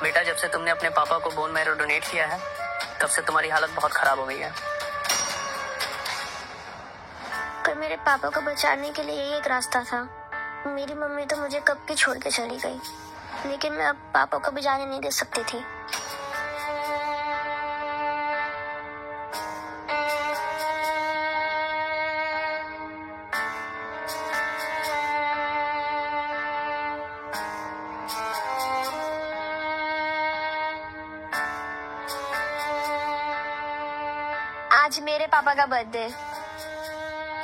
बेटा, जब से तुमने अपने पापा को बोन मैरो डोनेट किया है तब से तुम्हारी हालत बहुत खराब हो गई है। पर मेरे पापा को बचाने के लिए यही एक रास्ता था। मेरी मम्मी तो मुझे कब की छोड़ के चली गई, लेकिन मैं अब पापा को भी जाने नहीं दे सकती थी। आज मेरे पापा का बर्थडे,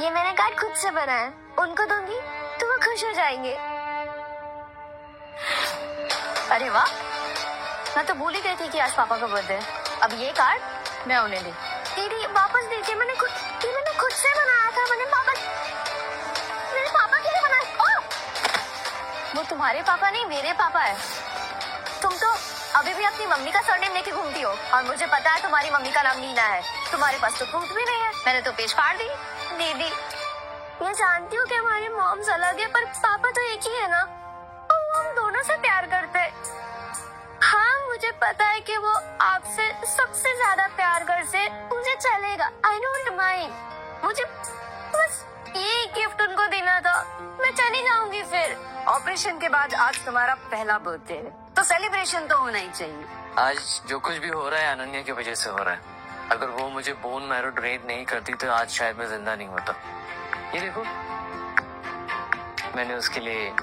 ये मैंने कार्ड खुद से बनाया, उनको दूंगी तो वो खुश हो जाएंगे। अरे वाह, मैं तो भूल ही गई थी कि आज पापा का बर्थडे है। अब ये कार्ड मैं उन्हें दी। दीदी वापस दीजिए, मैंने खुद से बनाया था। मेरे पापा के लिए बनाया। वो तुम्हारे पापा नहीं, मेरे पापा है। तुम तो अभी भी अपनी मम्मी का सरनेम लेके घूमती हो, और मुझे पता है तुम्हारी मम्मी का नाम नीना है। तुम्हारे पास तो प्रूफ भी नहीं है, मैंने तो पेज फाड़ दी। दीदी, मैं जानती हूँ कि हमारे मॉम्स अलग है, पर पापा तो एक ही है ना, और हम दोनों से प्यार करते हैं। हाँ, मुझे पता है कि वो आपसे सबसे ज्यादा प्यार करते, मुझे चलेगा। I don't mind. मुझे बस ये गिफ्ट उनको देना था, मैं चली जाऊंगी फिर। ऑपरेशन के बाद आज तुम्हारा पहला बर्थडे है, तो सेलिब्रेशन तो होना ही चाहिए। आज जो कुछ भी हो रहा है अनन्या की वजह से हो रहा है। अगर वो मुझे बोन मैरो डोनेट नहीं करती तो आज शायद मैं जिंदा नहीं होता। ये देखो, मैंने उसके लिए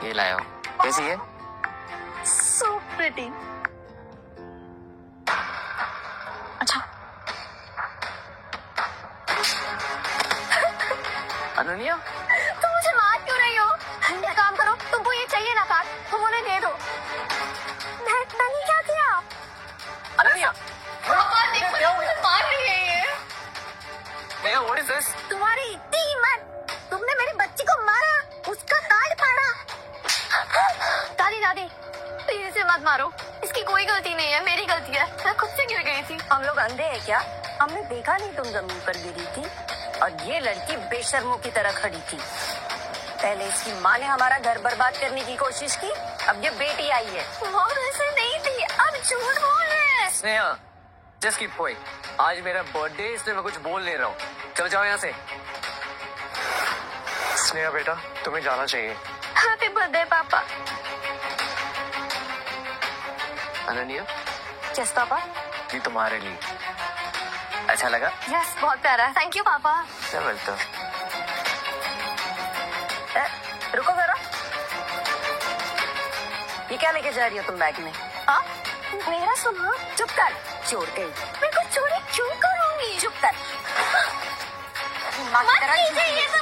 ये लाया हूँ। कैसी है? So pretty. अच्छा, अनन्या, तुम मुझे मार क्यों रही हो? एक काम करो, तुमको ये चाहिए ना कार्ड, तुम उन्हें दे दो। मैंने क्या किया? अनन्या, मार रही है ये। What is this? तुम्हारी इतनी हिम्मत, तुमने मेरी बच्ची को मारा, उसका कार्ड फाड़ा। दादी दादी प्लीज इसे मत मारो, इसकी कोई गलती नहीं है, मेरी गलती है, मैं खुद से गिर गई थी। हम लोग अंधे हैं क्या? हमने देखा नहीं तुम जमीन पर गिरी थी, और ये लड़की बेशर्मों की तरह खड़ी थी। पहले इसकी माँ ने हमारा घर बर्बाद करने की कोशिश की, अब ये बेटी आई है। वो वैसे नहीं थी, अब झूठ बोल रहे हैं। Sneha, just keep quiet. आज मेरा बर्थडे, इसलिए मैं कुछ बोल नहीं रहा हूँ। चलो जाओ यहाँ से। स्नेहा बेटा, तुम्हें जाना चाहिए। हैप्पी बर्थडे पापा। Ananya, yes papa. ये तुम्हारे लिए। अच्छा लगा? यस, बहुत प्यारा है, थैंक यू पापा। क्या बोलते हो? रुको जरा, ये क्या लेके जा रही हो तुम बैग में? हाँ, मेरा सुनो। चुप कर, चोर गई। मैं कुछ चोरी क्यों करूंगी? चुप कर। मत कीजिए ये सब।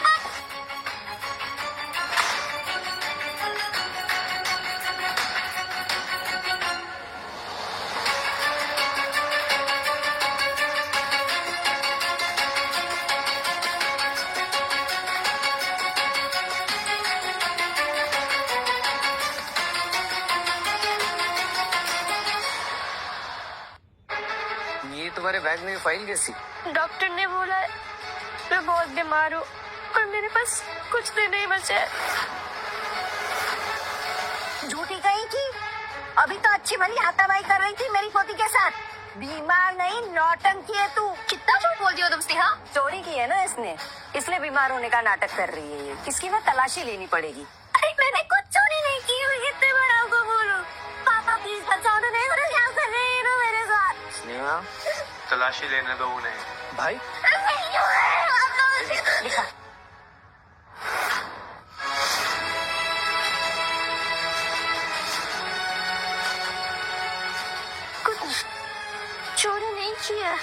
ये तुम्हारे बैग में फाइल कैसी? डॉक्टर ने बोला मैं बहुत बीमार हूँ और मेरे पास कुछ भी नहीं बचा है। झूठी कहीं की, अभी तो अच्छी भली हाथापाई कर रही थी मेरी पोती के साथ। बीमार नहीं, नौटंकी है तू। कितना झूठ बोलती हो तुम स्नेहा? चोरी की है ना इसने, इसलिए बीमार होने का नाटक कर रही है ये। इसकी ना तलाशी लेनी पड़ेगी। अरे मैंने कुछ चोरी नहीं की, मैं कितने बड़ा को बोलूं? पापा प्लीज बचाओ, तो नहीं क्या कर रहे हैं ना मेरे साथ। स्नेहा, तलाशी लेने दो उन्हें। भाई लिखा। कुछ चोरी नहीं किया।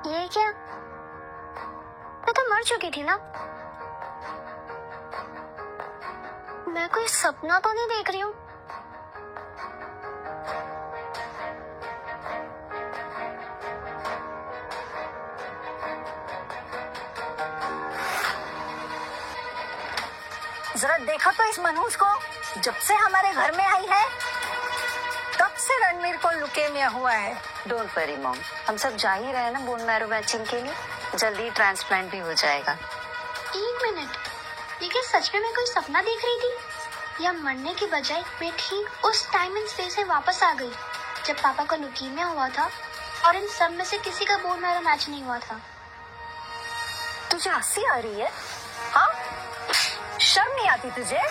ये क्या? मैं तो मर चुकी थी ना। मैं कोई सपना तो नहीं देख रही हूँ। जरा देखो तो इस मनहूस को, जब से हमारे घर में आई है तब से रणवीर को लुकेमिया हुआ है। डोंट वरी मॉम, हम सब जा ही रहे हैं ना बोन मैरो मैचिंग के लिए, जल्दी ट्रांसप्लांट भी हो जाएगा। एक मिनट, ये क्या सच में मैं कोई सपना देख रही थी या मरने की बजाय मैं ठीक उस टाइम एंड स्पेस में वापस आ गई जब पापा को ल्यूकीमिया हुआ था और इन सब में से किसी का बोन मैरो मैच नहीं हुआ था। तुझे हंसी आ रही है? हाँ, शर्म नहीं आती तुझे?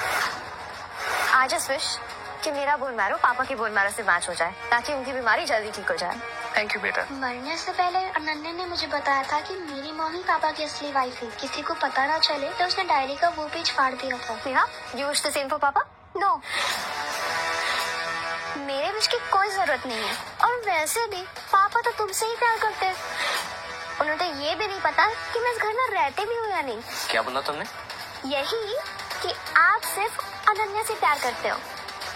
आई जस्ट विश कि मेरा बोन मैरो पापा के बोन मैरो से मैच हो जाए ताकि उनकी बीमारी जल्दी ठीक हो जाए। थैंक यू बेटा। मरने से पहले अनन्या ने मुझे बताया था कि मेरी मॉम ही पापा की असली वाइफ है। किसी को पता ना चले तो उसने डायरी का वो पेज फाड़ दिया था। Neha, you wish the same for पापा? नो, मेरे विश की कोई जरूरत नहीं है। और वैसे भी पापा तो तुमसे ही प्यार करते हैं। उन्हें तो ये भी नहीं पता कि मैं इस घर में रहती भी हूँ या नहीं। क्या बोला तुमने? यही कि आप सिर्फ अनन्या से प्यार करते हो।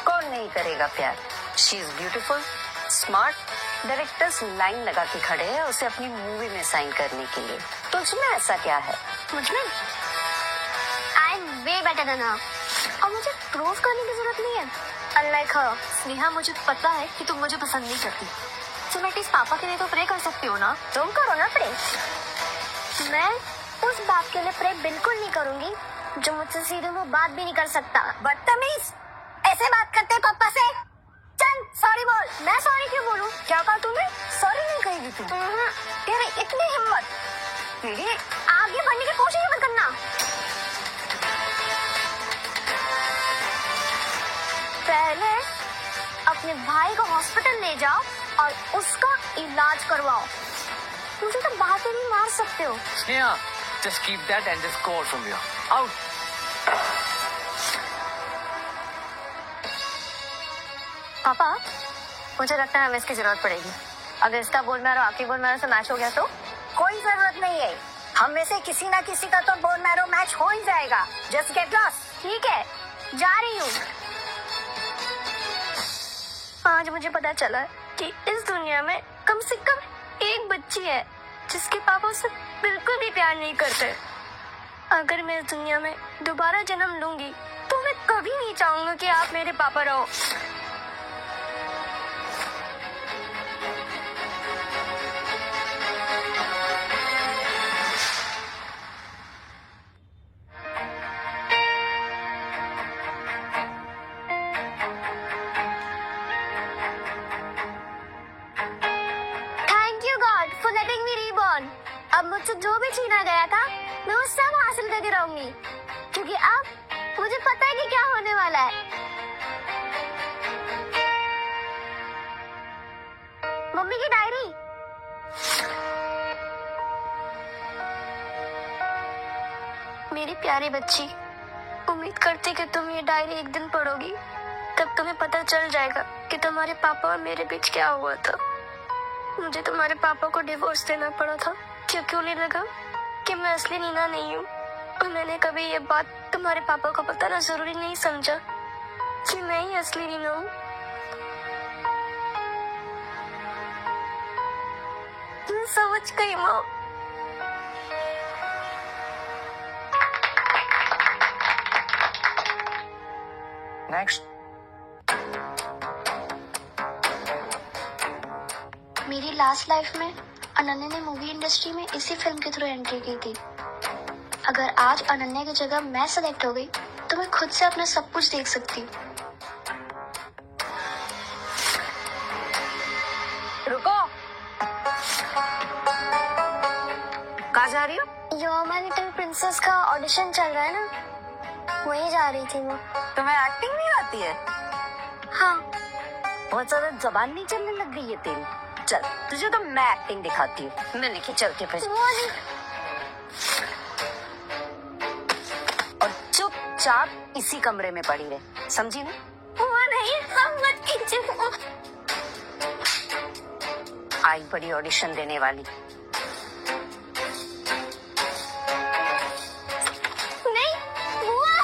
कौन नहीं करेगा प्यार? She is beautiful, smart. Directors line लगा के खड़े हैं उसे अपनी मूवी में साइन करने के लिए। तुझ में ऐसा क्या है? मुझमें I am way better than her और मुझे प्रूव करने की जरूरत नहीं है। अनलाइक हर, स्नेहा, मुझे पता है कि तुम मुझे पसंद नहीं करती, तो मैं एटलीस्ट पापा के लिए तो प्रे कर सकती हो ना। तुम करो ना प्रे। मैं उस बाप के लिए प्रे बिल्कुल नहीं करूंगी जो मुझसे सीधे मुंह बात भी नहीं कर सकता। बदतमीज, ऐसे बात करते पापा से? चल सॉरी बोल। मैं सॉरी क्यों बोलूं? क्या कहा तूने? सॉरी नहीं कहेगी तू? तेरी इतनी हिम्मत? तेरी आगे बढ़ने की कोशिश मत करना। पहले अपने भाई को हॉस्पिटल ले जाओ और उसका इलाज करवाओ। मुझे तो बातें नहीं मार सकते हो। Sneha, just keep that and just go out from here. Out. पापा, मुझे लगता है हमें इसकी जरूरत पड़ेगी। अगर इसका बोन मैरो आपके बोन मैरो से मैच हो गया तो? कोई जरूरत नहीं है, हम में से किसी ना किसी का तो बोन मैरो मैच हो ही जाएगा। Just get lost. ठीक है, जा रही हूँ। आज मुझे पता चला कि इस दुनिया में कम से कम एक बच्ची है जिसके पापा उससे बिल्कुल भी प्यार नहीं करते। अगर मैं इस दुनिया में दोबारा जन्म लूंगी तो मैं कभी नहीं चाहूंगा कि आप मेरे पापा रहो। अब मुझसे जो भी छीना गया था मैं वो सब हासिल करके रहूंगी, क्योंकि अब मुझे पता है कि क्या होने वाला है। मम्मी की डायरी। मेरी प्यारी बच्ची, उम्मीद करती कि तुम ये डायरी एक दिन पढ़ोगी, तब तुम्हें पता चल जाएगा कि तुम्हारे पापा और मेरे बीच क्या हुआ था। मुझे तुम्हारे पापा को डिवोर्स देना पड़ा था क्योंकि उन्हें लगा कि मैं असली नीना नहीं हूँ, और मैंने कभी ये बात तुम्हारे पापा को बताना जरूरी नहीं समझा कि मैं ही असली नीना हूँ। मैं समझ गई माँ। Next. मेरी लास्ट लाइफ में अनन्या ने मूवी इंडस्ट्री में इसी फिल्म के थ्रू एंट्री की थी। अगर आज अनन्या की जगह मैं सेलेक्ट हो गई तो मैं खुद से अपना सब कुछ देख सकती हूँ। रुको, कहाँ जा रही हो? यो माय लिटिल प्रिंसेस का ऑडिशन चल रहा है ना, वहीं जा रही थी मैं। तुम्हें एक्टिंग नहीं आती है? हाँ। बहुत ज्यादा जबान नहीं चलने लग गई है तेरी। चल, तुझे तो मैं एक्टिंग दिखाती हूँ। मैं लेके चलती हूँ फिर। वो नहीं। और चुपचाप इसी कमरे में पड़ी रहे, समझी ना? वो नहीं, हम मत कीजिए। आई बड़ी ऑडिशन देने वाली। नहीं, बुआ,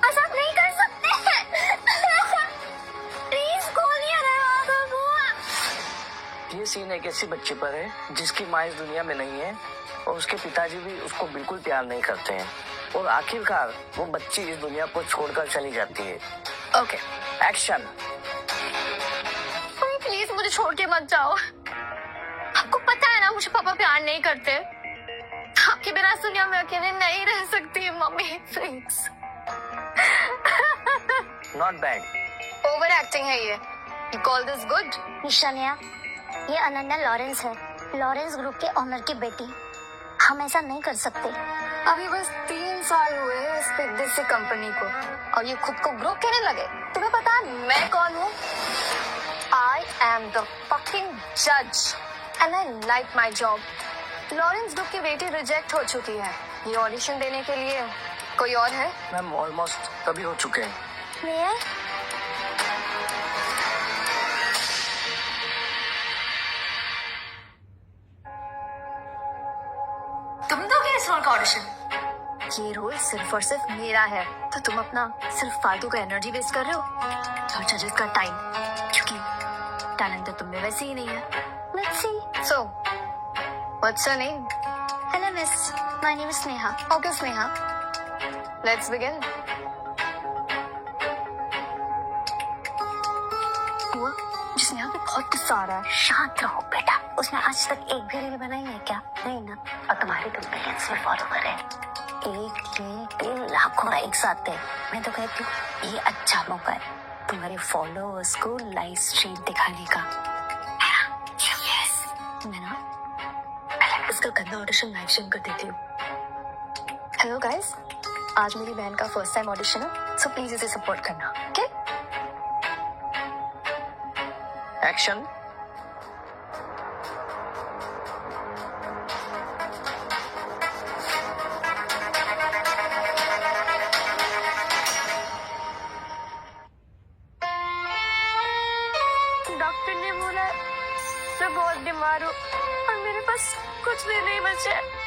ऐसा नहीं कर सकते। प्लीज गोलियां लगा दो बुआ। ये सीन एक ऐसी बच्ची पर है जिसकी माँ इस दुनिया में नहीं है और उसके पिताजी भी उसको बिल्कुल प्यार नहीं करते हैं और आखिरकार वो बच्ची इस दुनिया को छोड़कर चली जाती है। Okay, action. प्लीज मुझे छोड़ के मत जाओ। आपको पता है ना मुझे पापा प्यार नहीं करते। आपके बिना इस दुनिया में अकेले नहीं रह सकती mummy, please. Not bad. Over acting है ये। You call this good? निशानिया, ये अनन्या लॉरेंस है, लॉरेंस ग्रुप के ऑनर की बेटी। हम ऐसा नहीं कर सकते। अभी बस 3 साल हुए हैं इस बिग सी कंपनी को और ये खुद को ग्रुप कहने लगे। तुम्हें पता है मैं कौन हूँ? I am the fucking judge and I like my job. Lawrence group की बेटी रिजेक्ट हो चुकी है। ये ऑडिशन देने के लिए कोई और है? मैम ऑलमोस्ट तभी हो चुके हैं। मैं तुम दोगे इस रोल का ऑडिशन? ये रोल सिर्फ और सिर्फ मेरा है, तो तुम अपना सिर्फ फालतू का एनर्जी वेस्ट कर रहे हो और जजेस का टाइम, क्योंकि टैलेंट तो तुम में वैसे ही नहीं है। Let's see. So, what's your name? Hello miss, my name is Sneha. Okay, Sneha. Let's begin. हुआ? स्नेहा पे बहुत गुस्सा आ रहा है। शांत रहो बेटा। उसने आज तक एक भी रील बनाई है क्या? नहीं ना। और तुम्हारे तो मिलियंस में फॉलोवर है। 1 लाखों लाइक्स आते हैं। मैं तो कहती हूँ ये अच्छा मौका है तुम्हारे फॉलोअर्स को लाइव स्ट्रीम दिखाने का। मैं ना पहले इसका गंदा ऑडिशन लाइव स्ट्रीम कर देती हूँ। हेलो गाइस, आज मेरी बहन का फर्स्ट टाइम ऑडिशन है, सो प्लीज इसे सपोर्ट करना, ओके? एक्शन। डॉक्टर ने बोला मैं बहुत बीमार हूँ और मेरे पास कुछ भी नहीं बचा है।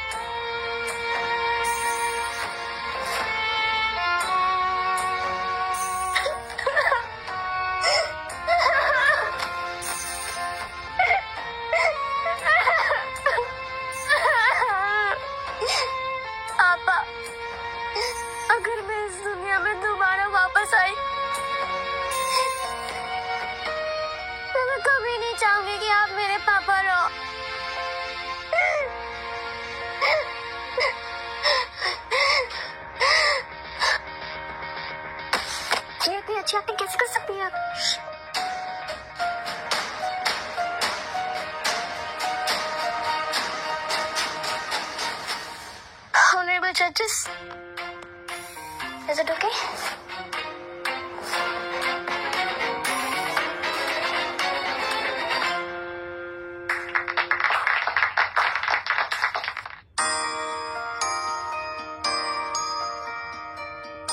पापा, अगर मैं इस दुनिया में दोबारा वापस आई तो मैं कभी नहीं चाहूंगी कि आप मेरे पापा रहो। ये इतनी अच्छी एक्टिंग कैसे कर सकती है आप? Honorable judges, is it okay?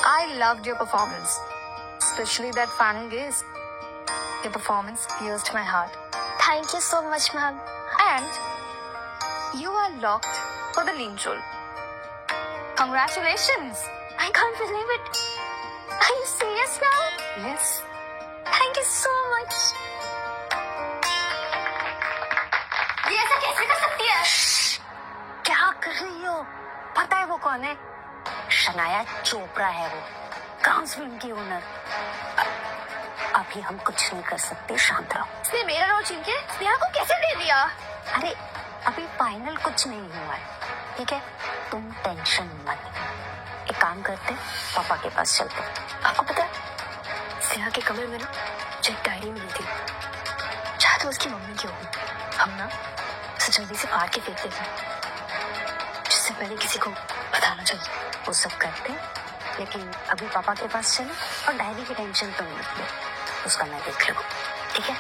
I loved your performance, especially that final gaze. Your performance pierced my heart. Thank you so much, ma'am. And you are locked for the lead role. Congratulations! I can't believe it. Are you serious now? Yes. Thank you so much. ये ऐसा कैसे कर सकती है? क्या कर रही हो? पता है वो कौन है? शनाया चोपड़ा है वो, कांस फिल्म की ओनर। अभी हम कुछ नहीं कर सकते, शांत रहो। इसने मेरा रोल छीन के स्नेहा को कैसे दे दिया? अरे अभी फाइनल कुछ नहीं हुआ है, ठीक है? तुम टेंशन मत। एक काम करते, पापा के पास चलते। आपको पता है स्नेहा के कमरे में ना मुझे एक डायरी मिली थी, शायद वो उसकी मम्मी की होगी। हम ना उसे जल्दी से फाड़ के फेंक देते, जिससे पहले किसी को बताना चाहिए। वो सब करते, लेकिन अभी पापा के पास चलो और डायरी की टेंशन तुम मत लो, उसका मैं देख लूँ, ठीक है?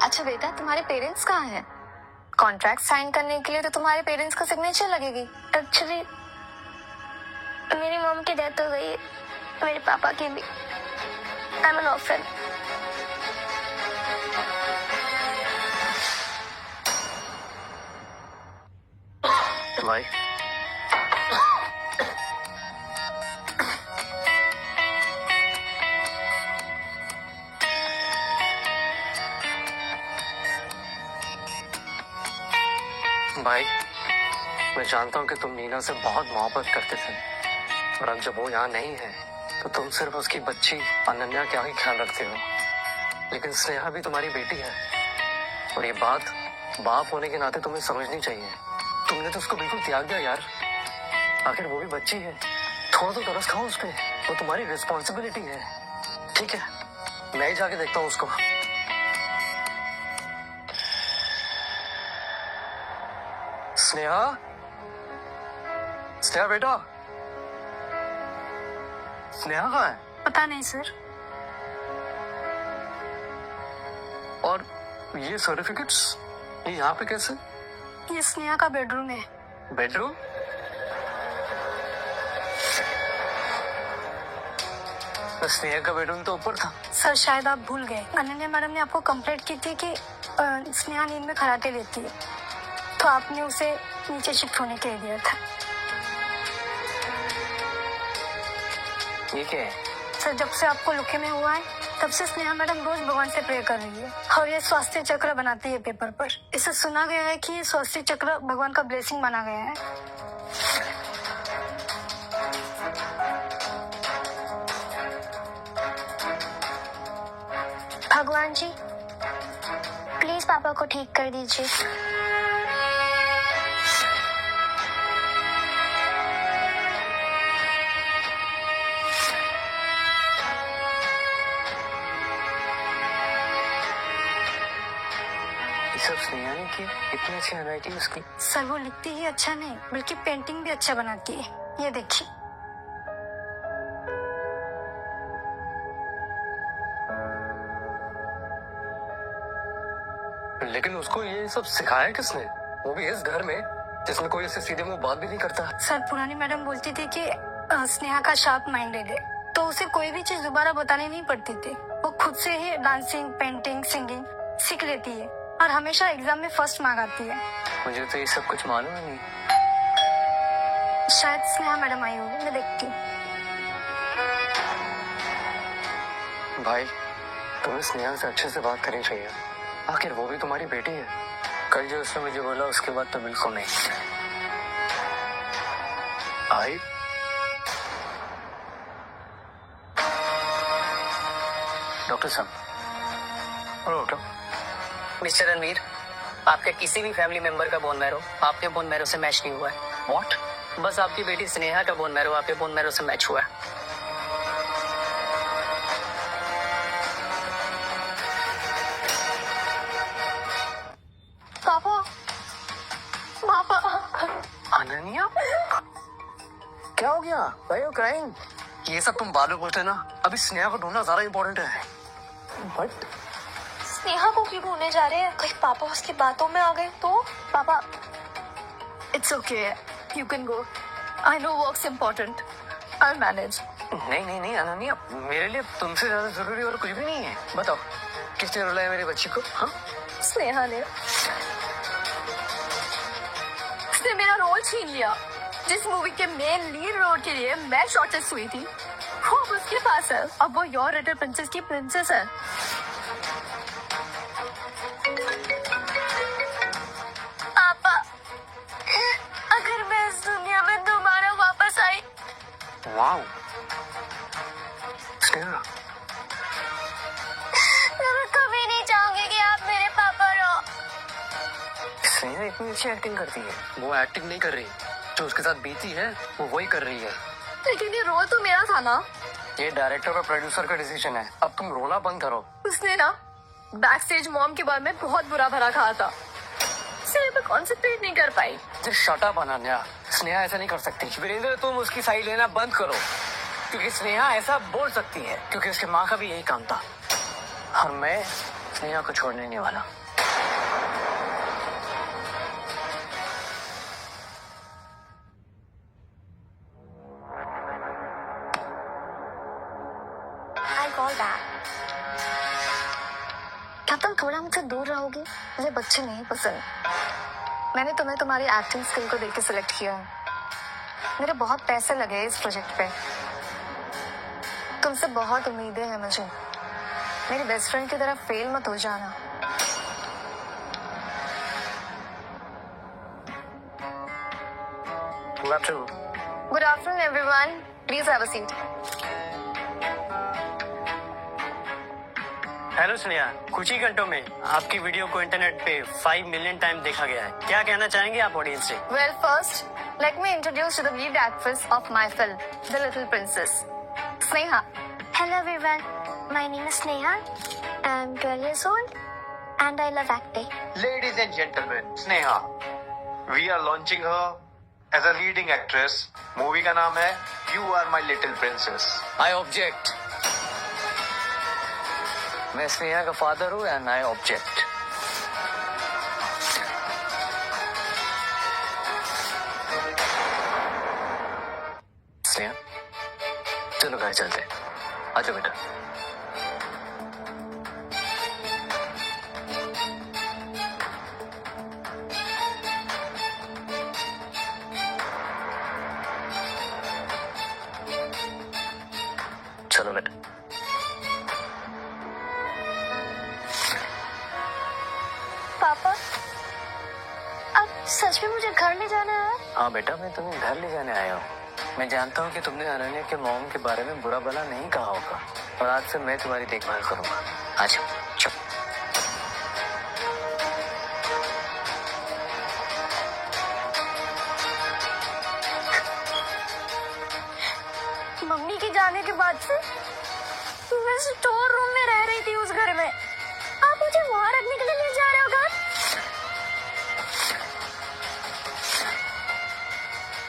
अच्छा बेटा, तुम्हारे पेरेंट्स कहाँ हैं? कॉन्ट्रैक्ट साइन करने के लिए तो तुम्हारे पेरेंट्स का सिग्नेचर लगेगी। एक्चुअली मेरी मॉम की डेथ हो गई है, मेरे पापा की भी। I am N orphan. भाई भाई, मैं जानता हूँ कि तुम नीना से बहुत मोहब्बत करते थे, और अब जब वो यहाँ नहीं है तो तुम सिर्फ उसकी बच्ची अनन्या का ही ख्याल रखते हो। लेकिन स्नेहा भी तुम्हारी बेटी है, और ये बात बाप होने के नाते तुम्हें समझनी चाहिए। तुमने तो उसको बिल्कुल त्याग दिया यार। आखिर वो भी बच्ची है, थोड़ा तो तरस खाओ उस पे, वो तुम्हारी रिस्पॉन्सिबिलिटी है। ठीक है, मैं ही जाके देखता हूँ उसको। स्नेहा, स्नेहा बेटा, स्नेहा कहाँ है? पता नहीं सर। और ये सर्टिफिकेट्स ये यहाँ पे कैसे? ये स्नेहा का बेडरूम है। बेडरूम? स्नेहा का बेडरूम तो ऊपर था। सर शायद आप भूल गए, अनन्या मैडम ने आपको कंप्लेंट की थी कि स्नेहा नींद में खराटे लेती है, तो आपने उसे नीचे शिफ्ट होने के लिए दिया था। ये क्या है? सर जब से आपको लुकेमिया हुआ है तब से स्नेहा मैडम रोज भगवान से प्रे कर रही है, और ये स्वास्थ्य चक्र बनाती है पेपर पर। इसे सुना गया है कि ये स्वास्थ्य चक्र भगवान का ब्लेसिंग माना गया है। भगवान जी प्लीज पापा को ठीक कर दीजिए। सब स्नेहा ने की, इतनी अच्छी हैंडराइटिंग उसकी। सर वो लिखती ही अच्छा नहीं बल्कि पेंटिंग भी अच्छा बनाती है, ये देखिए। लेकिन उसको ये सब सिखाया किसने? वो भी इस घर में जिसमें कोई ऐसे सीधे मुंह बात भी नहीं करता। सर पुरानी मैडम बोलती थी कि स्नेहा का शार्प माइंडेड है, तो उसे कोई भी चीज दोबारा बतानी नहीं पड़ती थी। वो खुद से ही डांसिंग, पेंटिंग, सिंगिंग सीख लेती है और हमेशा एग्जाम में फर्स्ट मार्क आती है। मुझे तो ये सब कुछ मालूम ही नहीं। शायद स्नेहा मैडम आई होगी, मैं देखती हूँ। भाई, तुम्हें स्नेहा से अच्छे से बात करनी चाहिए, आखिर वो भी तुम्हारी बेटी है। कल जो उसने मुझे बोला उसके बाद तो बिल्कुल नहीं। आई डॉक्टर साहब। डॉक्टर मिस्टर रणवीर, आपके किसी भी फैमिली मेंबर का बोन मैरो आपके बोन मैरो से मैच नहीं हुआ है। व्हाट? बस आपकी बेटी स्नेहा का बोन मैरो आपके बोन मैरो से मैच हुआ है। पापा, पापा। अनन्या, क्या हो गया? Why are you crying? ये सब तुम बालू बोलते ना, अभी स्नेहा को ढूंढना ज्यादा इम्पोर्टेंट है। बट स्नेहा को क्यों ढूंढने जा रहे हैं? कहीं पापा उसकी बातों में आ गए तो? Papa, it's okay, you can go. I know work's important. I'll manage. नहीं नहीं नहीं अनन्या, मेरे लिए तुमसे ज्यादा जरूरी और कुछ भी नहीं है। बताओ, किसने रुलाया मेरी बच्ची को? हाँ, स्नेहा ने। उसने मेरा रोल छीन लिया। जिस मूवी के मेन लीड रोल के लिए मैं शॉर्टलिस्ट हुई थी, वो अब उसके पास है। अब वो योर लिटिल प्रिंसेस की प्रिंसेस है। पापा, अगर मैं इस दुनिया में दोबारा वापस आई, वाओ स्नेहा, मैं कभी नहीं चाहूंगी कि आप मेरे पापा रहो। स्नेहा इतनी अच्छी एक्टिंग करती है। वो एक्टिंग नहीं कर रही, जो उसके साथ बीती है वो वही कर रही है। लेकिन ये रोल तो मेरा था ना। ये डायरेक्टर और प्रोड्यूसर का डिसीजन है। अब तुम रोना बंद करो। उसने ना बैक स्टेज मॉम के बारे में बहुत बुरा भला कहा था, इसलिए मैं कॉन्सेंट्रेट नहीं कर पाई। Just shut up Ananya, Sneha ऐसा नहीं कर सकती। वीरेंद्र, तुम उसकी साइड लेना बंद करो, क्योंकि स्नेहा ऐसा बोल सकती है क्योंकि उसके माँ का भी यही काम था, और मैं स्नेहा को छोड़ने नहीं वाला। I'll call back. क्या तुम थोड़ा मुझसे दूर रहोगे? मुझे बच्चे नहीं पसंद। मैंने तुम्हें तुम्हारी एक्टिंग स्किल को देख के सिलेक्ट किया है। मेरे बहुत पैसे लगे इस प्रोजेक्ट पे। तुमसे बहुत उम्मीदें हैं मुझे। मेरी बेस्ट फ्रेंड की तरह फेल मत हो जाना। Good afternoon. Good afternoon everyone, please have a seat. Hello Sneha, कुछ ही घंटों में आपकी वीडियो को इंटरनेट पे 5 मिलियन टाइम देखा गया है। क्या कहना चाहेंगे आप ऑडियंस से? Well, first, let me introduce you the lead actress of my film, The Little Princess, Sneha. Hello everyone, my name is Sneha. I'm 12 years old and I love acting. Ladies and gentlemen, Sneha. We are launching her as a leading actress. Movie का नाम है You Are My Little Princess. I object. मैं स्नेहा का father हूँ and I object. Sneha, चलो घर चलते हैं। आजो बेटा। चलो बेटा। पापा, अब सच में मुझे घर ले जाना है? हाँ बेटा, मैं तुम्हें घर ले जाने आया हूँ। मैं जानता हूँ कि तुमने अनन्या के मॉम के बारे में बुरा भला नहीं कहा होगा और आज से मैं तुम्हारी देखभाल करूंगा। आजा, चुप। मम्मी के जाने के बाद से मैं स्टोर रूम में रह रही थी उस घर में। आप मुझे वहां रखने के लिए ले जा रहे हो घर?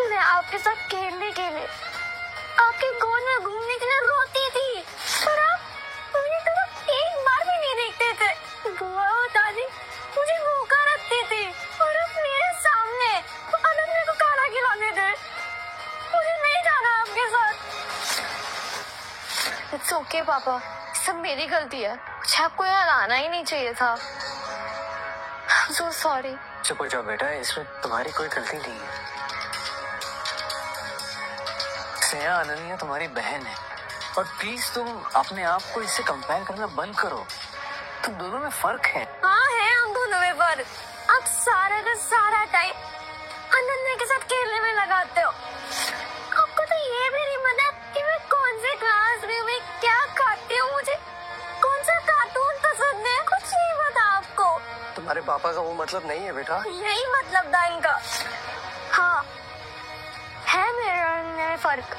मैं आपके साथ खेलने के लिए, आपके गोद में घूमने के लिए रोती थी, पर आप मुझे तरफ एक बार भी नहीं देखते थे। बुआ और दादी मुझे भूखा रखती थी और अब मेरे सामने अनन्या को खाना खिलाने थे। मुझे नहीं जाना आपके साथ। It's okay, पापा, सब मेरी गलती है। मुझे आपको यहाँ लाना ही नहीं चाहिए था। I'm so sorry. चुप हो जाओ बेटा, इसमें तुम्हारी कोई गलती नहीं है। स्नेहा, अनन्या तुम्हारी बहन है और प्लीज तुम अपने आप को इससे कंपेयर करना बंद करो। तुम दोनों में फर्क है। हाँ है, हम दोनों में पर आप सारा का सारा टाइम अनन्या के साथ खेलने में लगाते हो। आपको तो ये भी नहीं पता कि मैं कौन से क्लास में क्या खाती हूँ, मुझे कौन सा कार्टून पसंद है, कुछ नहीं पता आपको। तुम्हारे पापा का वो मतलब नहीं है बेटा। यही मतलब था इनका। हाँ, है मेरे और अनन्या में फर्क।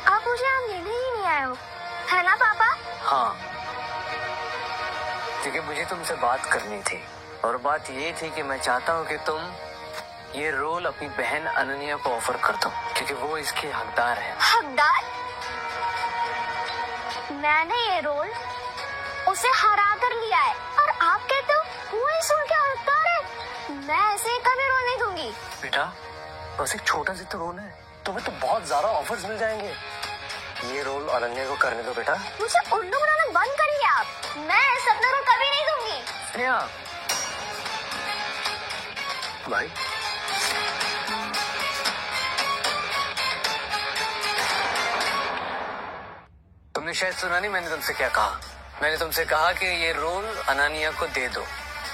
आप मुझे यहाँ लेने ही नहीं आए हो, है ना पापा? हाँ, क्योंकि मुझे तुमसे बात करनी थी और बात ये थी कि मैं चाहता हूँ कि तुम ये रोल अपनी बहन अनन्या को ऑफर कर दो क्योंकि वो इसके हकदार है। हकदार? मैंने ये रोल उसे हरा कर लिया है और आप कहते हो वो इस रोल के हकदार है? मैं ऐसे कभी रोल नहीं दूंगी। बेटा, बस एक छोटा सा तो रोल है, तुम्हें तो बहुत ज्यादा ऑफर्स मिल जाएंगे। ये रोल अनन्या को करने दो बेटा। मुझे उल्लू बनाना बंद करिए आप। मैं ऐसा अपना रोल कभी नहीं दूंगी। स्नेहा, भाई तुमने शायद सुना नहीं मैंने तुमसे क्या कहा। मैंने तुमसे कहा कि ये रोल अनन्या को दे दो,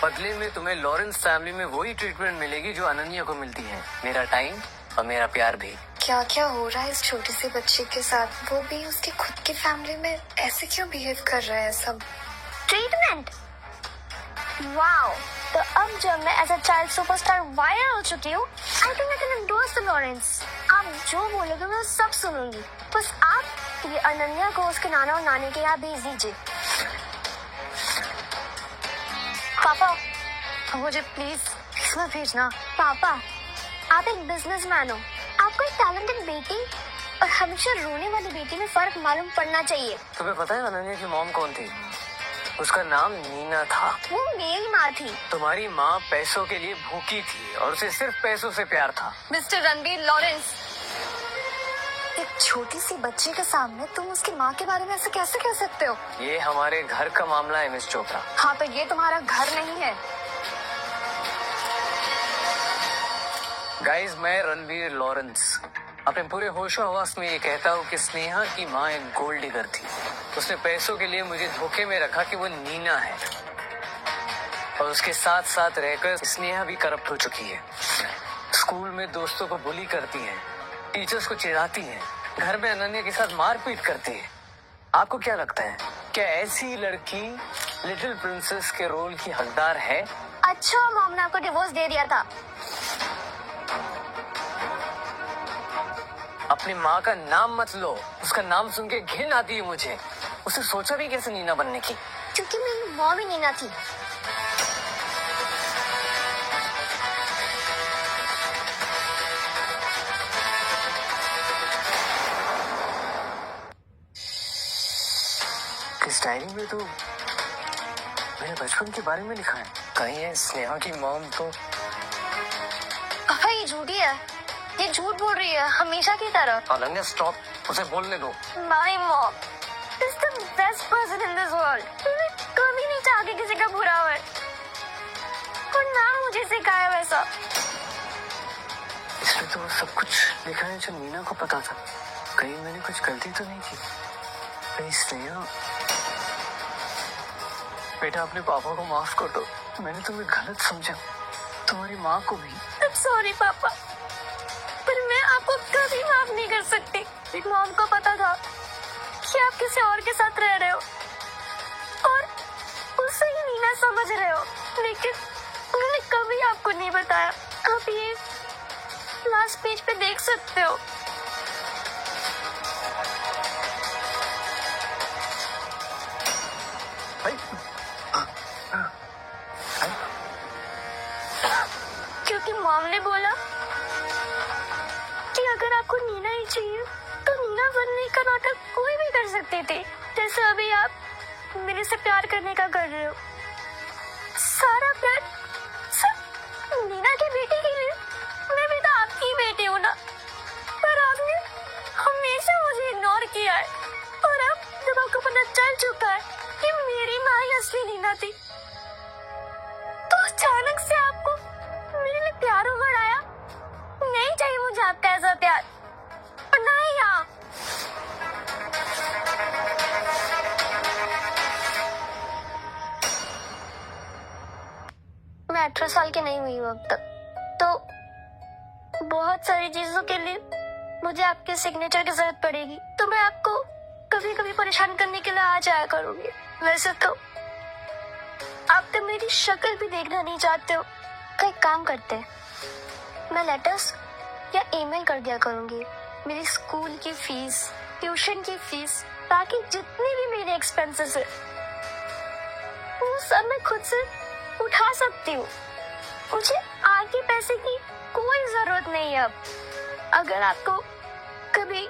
बदले में तुम्हें लॉरेंस फैमिली में वही ट्रीटमेंट मिलेगी जो अनन्या को मिलती है। मेरा टाइम और मेरा प्यार भी। क्या क्या हो रहा है इस छोटी सी बच्ची के साथ, वो भी उसकी खुद की फैमिली में ऐसे क्यों बिहेव कर रहा है सब। ट्रीटमेंट? वाओ, तो अब जब मैं as a child superstar viral हो चुकी हूँ, I think I can endorse the Lawrence. आप जो बोलोगे मैं सब सुनूंगी। बस आप ये अनन्या को उसके नाना और नानी के यहाँ भेज दीजिए। पापा, मुझे प्लीज इसमें भेजना। पापा, आप एक बिजनेसमैन हो, आपको एक टैलेंटेड बेटी और हमेशा रोने वाली बेटी में फर्क मालूम पड़ना चाहिए। तुम्हें पता है अनन्या की मॉम कौन थी? उसका नाम नीना था। वो मेरी माँ थी। तुम्हारी माँ पैसों के लिए भूखी थी और उसे सिर्फ पैसों से प्यार था। मिस्टर रणबीर लॉरेंस, एक छोटी सी बच्ची के सामने तुम उसकी माँ के बारे में ऐसे कैसे कह सकते हो? ये हमारे घर का मामला है मिस चोपड़ा। हाँ, तो ये तुम्हारा घर नहीं है। गाइस, मैं रणबीर लॉरेंस अपने पूरे होशो हवास में ये कहता हूँ कि स्नेहा की माँ एक गोल्ड डिगर थी। उसने पैसों के लिए मुझे धोखे में रखा कि वो नीना है और उसके साथ साथ रहकर स्नेहा भी करप्ट हो चुकी है। स्कूल में दोस्तों को बुली करती हैं, टीचर्स को चिढ़ाती हैं, घर में अनन्या के साथ मारपीट करती है। आपको क्या लगता है, क्या ऐसी लड़की लिटिल प्रिंसेस के रोल की हकदार है? अच्छा, मॉम ने आपको डिवोर्स दे दिया था। अपनी माँ का नाम मत लो, उसका नाम सुन के घिन आती है मुझे। उसे सोचा भी कैसे नीना बनने की? क्योंकि मेरी मॉम ही नीना थी। इस डायरी में तो मेरे बचपन के बारे में लिखा है। कहीं है स्नेहा की मॉम तो? पापा ये झूठी है, ये झूठ बोल रही है हमेशा की तरह। अनन्या स्टॉप, उसे बोलने दो। My mom is the best person in this world. मैं कभी नहीं चाहती किसी का बुरा हो, और ना मुझे सिखाया वैसा। इसमें तो सब कुछ लिखा है जो मीना को पता था। कहीं मैंने कुछ गलती तो नहीं की? कहीं स्नेहा? बेटा अपने पापा को माफ कर दो, मैंने तुम्हें गलत समझा, तुम्हारी माँ को भी। सॉरी पापा, पर मैं आपको कभी माफ नहीं कर सकती। मॉम को पता था कि आप किसी और के साथ रह रहे हो और उसे ही नीना समझ रहे हो, लेकिन उन्होंने कभी आपको नहीं बताया। आप ये लास्ट पेज पे देख सकते हो। क्योंकि मॉम ने बोला कि अगर आपको नीना ही चाहिए तो नीना बनने का नाटक कोई भी कर सकती थी, जैसे अभी आप मेरे से प्यार करने का कर रहे हो। सारा प्यार सिर्फ नीना की बेटी के लिए। मैं भी तो आपकी बेटी हूँ ना, पर आपने हमेशा मुझे इग्नोर किया है। और अब जब आपको पता चल चुका है कि मेरी माँ ही असली नीना थी, तो अचानक से आपको मेरे लिए प्यार उमड़ आया। नहीं चाहिए मुझे आपका ऐसा प्यार, और ना ही आप। मैं 18 साल की नहीं हुई हूँ अब तक, तो बहुत सारी चीजों के लिए मुझे आपके सिग्नेचर की जरूरत पड़ेगी। तो मैं आपको कभी कभी परेशान करने के लिए आ जाया करूंगी। वैसे तो आप तो मेरी शक्ल भी देखना नहीं चाहते हो। तो एक काम करते हैं, मैं लेटर्स या ईमेल कर दिया करूंगी मेरी स्कूल की फीस, ट्यूशन की फीस, ताकि जितने भी मेरे एक्सपेंसेस है वो सब मैं खुद से उठा सकती हूँ। मुझे आगे पैसे की कोई जरूरत नहीं है अब। अगर आपको कभी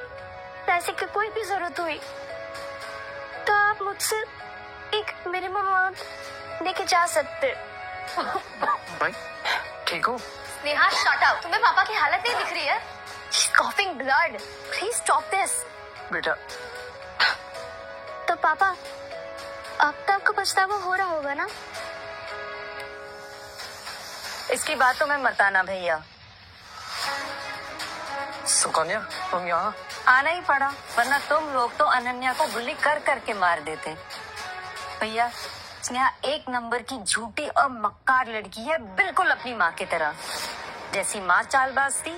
पैसे की कोई भी जरूरत हुई तो आप मुझसे एक मिनिमम अमाउंट लेके जा सकते। भाई ठीक हो? स्नेहा शट अप, तुम्हें पापा की हालत नहीं दिख रही है? She's coughing blood. Please stop this. बेटा तो पापा अब तो आपको पछतावा हो रहा होगा ना? इसकी बात तो मैं मताना भैया, सुकन्या तुम यहाँ? आना ही पड़ा, वरना तुम लोग तो अनन्या को बुली कर करके मार देते। भैया स्नेहा एक नंबर की झूठी और मक्कार लड़की है, बिल्कुल अपनी माँ की तरह। जैसी माँ चालबाज थी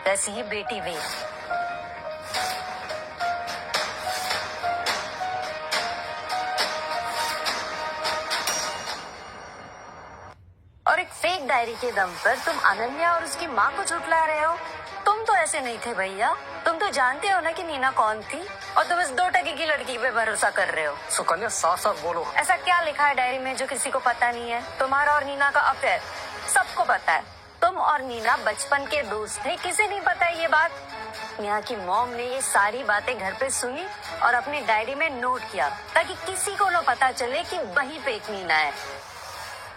वैसी ही बेटी भी। और एक फेक डायरी के दम पर तुम अनन्या और उसकी माँ को झुठला रहे हो। तुम तो ऐसे नहीं थे भैया, तुम तो जानते हो ना कि नीना कौन थी, और तुम इस 2 टके की लड़की पे भरोसा कर रहे हो। सुकन्या साफ साफ बोलो। ऐसा क्या लिखा है डायरी में जो किसी को पता नहीं है? तुम्हारा और नीना का अफेयर सबको पता है। तुम और नीना बचपन के दोस्त थे, किसे नहीं पता है ये बात? नेहा की मॉम ने ये सारी बातें घर पे सुनी और अपनी डायरी में नोट किया, ताकि किसी को न पता चले कि वहीं पे एक नीना है।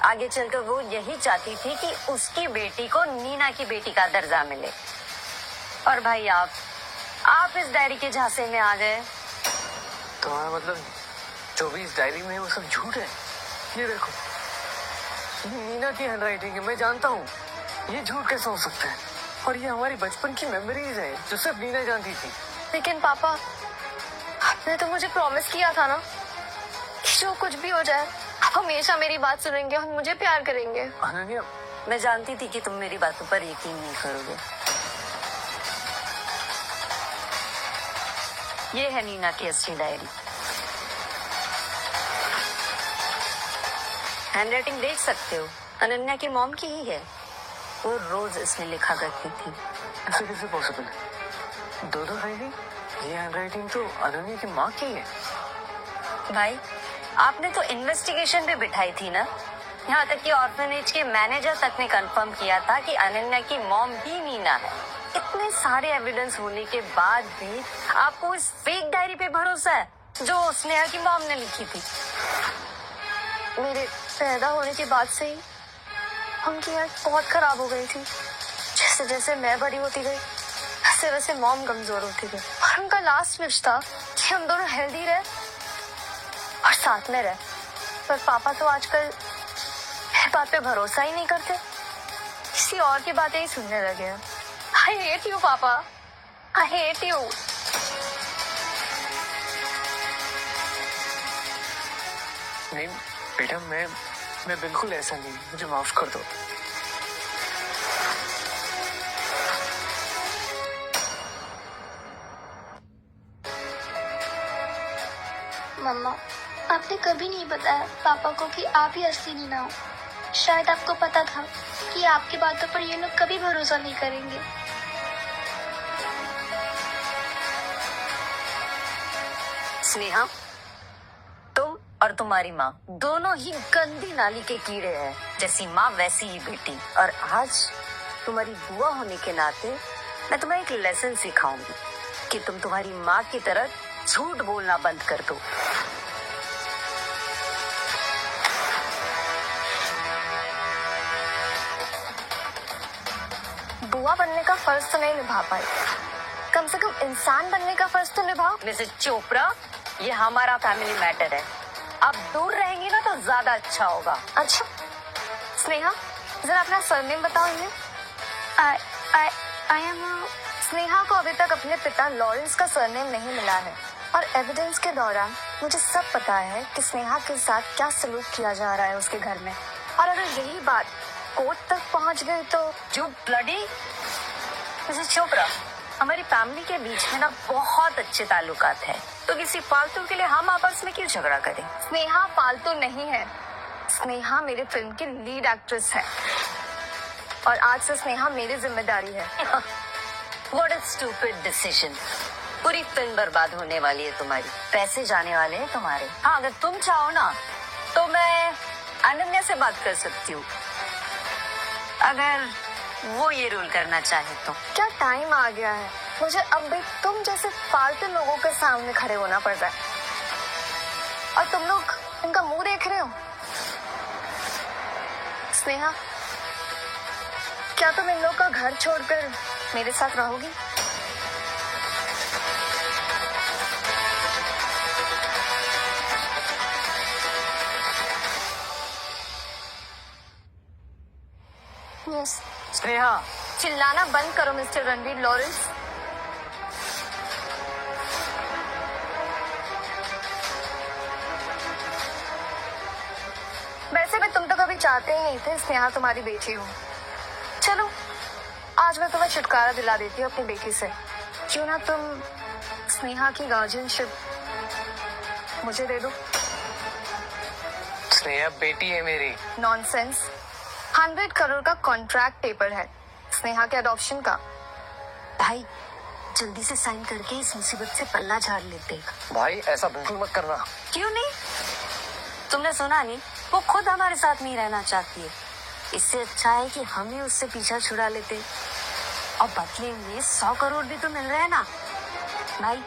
आगे चलकर वो यही चाहती थी कि उसकी बेटी को नीना की बेटी का दर्जा मिले। और भाई आप इस डायरी के झांसे में आ गए। तुम्हारा मतलब जो भी इस डायरी में है वो सब झूठ है? ये देखो, ये नीना की हैंडराइटिंग है, मैं जानता हूँ। ये झूठ कैसे हो सकता है? और ये हमारी बचपन की मेमोरीज है जो सिर्फ नीना जानती थी। लेकिन पापा आपने तो मुझे प्रॉमिस किया था ना कि जो कुछ भी हो जाए आप हमेशा मेरी बात सुनेंगे और मुझे प्यार करेंगे। अनन्या मैं जानती थी कि तुम मेरी बातों पर यकीन नहीं करोगे। ये है नीना की असली डायरी। हैंडराइटिंग देख सकते हो, अनन्या की मॉम की ही है। वो रोज इसमें लिखा करती थी। ऐसे कैसे पॉसिबल है? दो डायरी? ये हैंडराइटिंग तो अनन्या की माँ की है। भाई, आपने तो इन्वेस्टिगेशन भी बिठाई थी ना। यहाँ तक कि ऑर्फनेज के मैनेजर तक ने कंफर्म किया था कि अनन्या की मॉम ही नीना है। इतने सारे एविडेंस होने के बाद भी आपको इस फेक डायरी पे भरोसा है जो स्नेहा की मॉम ने लिखी थी। मेरे पैदा होने के बाद से ही उनकी हेल्थ बहुत खराब हो गई थी। जैसे जैसे मैं बड़ी होती गई वैसे वैसे मॉम कमजोर होती गई। और उनका लास्ट विश था कि हम दोनों हेल्दी रहे और साथ में रहे। पर पापा तो आजकल मेरी बात पे भरोसा ही नहीं करते, किसी और की बातें ही सुनने लगे हैं। आई हेट यू पापा, आई हेट यू। नहीं बेटा, मैं बिल्कुल ऐसा नहीं, मुझे माफ कर दो। मम्मा, आपने कभी नहीं बताया पापा को कि आप ही असली नीना हो। शायद आपको पता था कि आपकी बातों पर ये लोग कभी भरोसा नहीं करेंगे। स्नेहा, तुम और तुम्हारी माँ दोनों ही गंदी नाली के कीड़े हैं। जैसी माँ वैसी ही बेटी। और आज तुम्हारी बुआ होने के नाते मैं तुम्हें एक लेसन सिखाऊंगी कि तुम तुम्हारी माँ की तरह झूठ बोलना बंद कर दो। बुआ बनने का फर्ज तो नहीं निभा पाई, कम से कम इंसान बनने का फर्ज तो निभाओ। मिसेस चोपड़ा, ये हमारा फैमिली मैटर है। आप दूर रहेंगी ना तो ज्यादा अच्छा होगा। अच्छा स्नेहा, जरा अपना सरनेम बताओ इन्हें। आई एम स्नेहा को अभी तक अपने पिता लॉरेंस का सरनेम नहीं मिला है और एविडेंस के दौरान मुझे सब पता है कि स्नेहा के साथ क्या सलूक किया जा रहा है उसके घर में। और अगर यही बात कोर्ट तक पहुंच गई तो जो ब्लडी मिसेस चोपड़ा, हमारी फैमिली के बीच में ना बहुत अच्छे ताल्लुकात हैं, तो किसी फालतू के लिए हम आपस में क्यों झगड़ा करें? स्नेहा फालतू नहीं है, स्नेहा मेरी फिल्म की लीड एक्ट्रेस है और आज से स्नेहा मेरी जिम्मेदारी है। What a stupid decision। पूरी फिल्म बर्बाद होने वाली है तुम्हारी, पैसे जाने वाले हैं तुम्हारे। हाँ, अगर तुम चाहो ना तो मैं अनन्या से बात कर सकती हूँ, अगर वो ये रोल करना चाहे तो। क्या टाइम आ गया है, मुझे अब भी तुम जैसे फालतू लोगों के सामने खड़े होना पड़ रहा है और तुम लोग इनका मुंह देख रहे हो। स्नेहा, क्या तुम इन लोग का घर छोड़कर मेरे साथ रहोगी? यस। स्नेहा, चिल्लाना बंद करो मिस्टर रणवीर लॉरेंस। वैसे भी तुम तो कभी चाहते ही नहीं थे स्नेहा तुम्हारी बेटी हो। चलो, आज मैं तुम्हें छुटकारा दिला देती हूँ अपनी बेटी से। क्यों ना तुम स्नेहा की गार्जियनशिप मुझे दे दो। स्नेहा बेटी है मेरी। नॉनसेंस। 100 करोड़ का कॉन्ट्रैक्ट पेपर है स्नेहा के अडॉप्शन का। भाई, जल्दी से साइन करके इस मुसीबत से पल्ला झाड़ लेते। भाई ऐसा बिल्कुल मत करना। क्यों नहीं? तुमने सुना नहीं, वो खुद हमारे साथ नहीं रहना चाहती है। इससे अच्छा है कि हम ही उससे पीछा छुड़ा लेते और बदले में 100 करोड़ भी तो मिल रहे हैं ना। भाई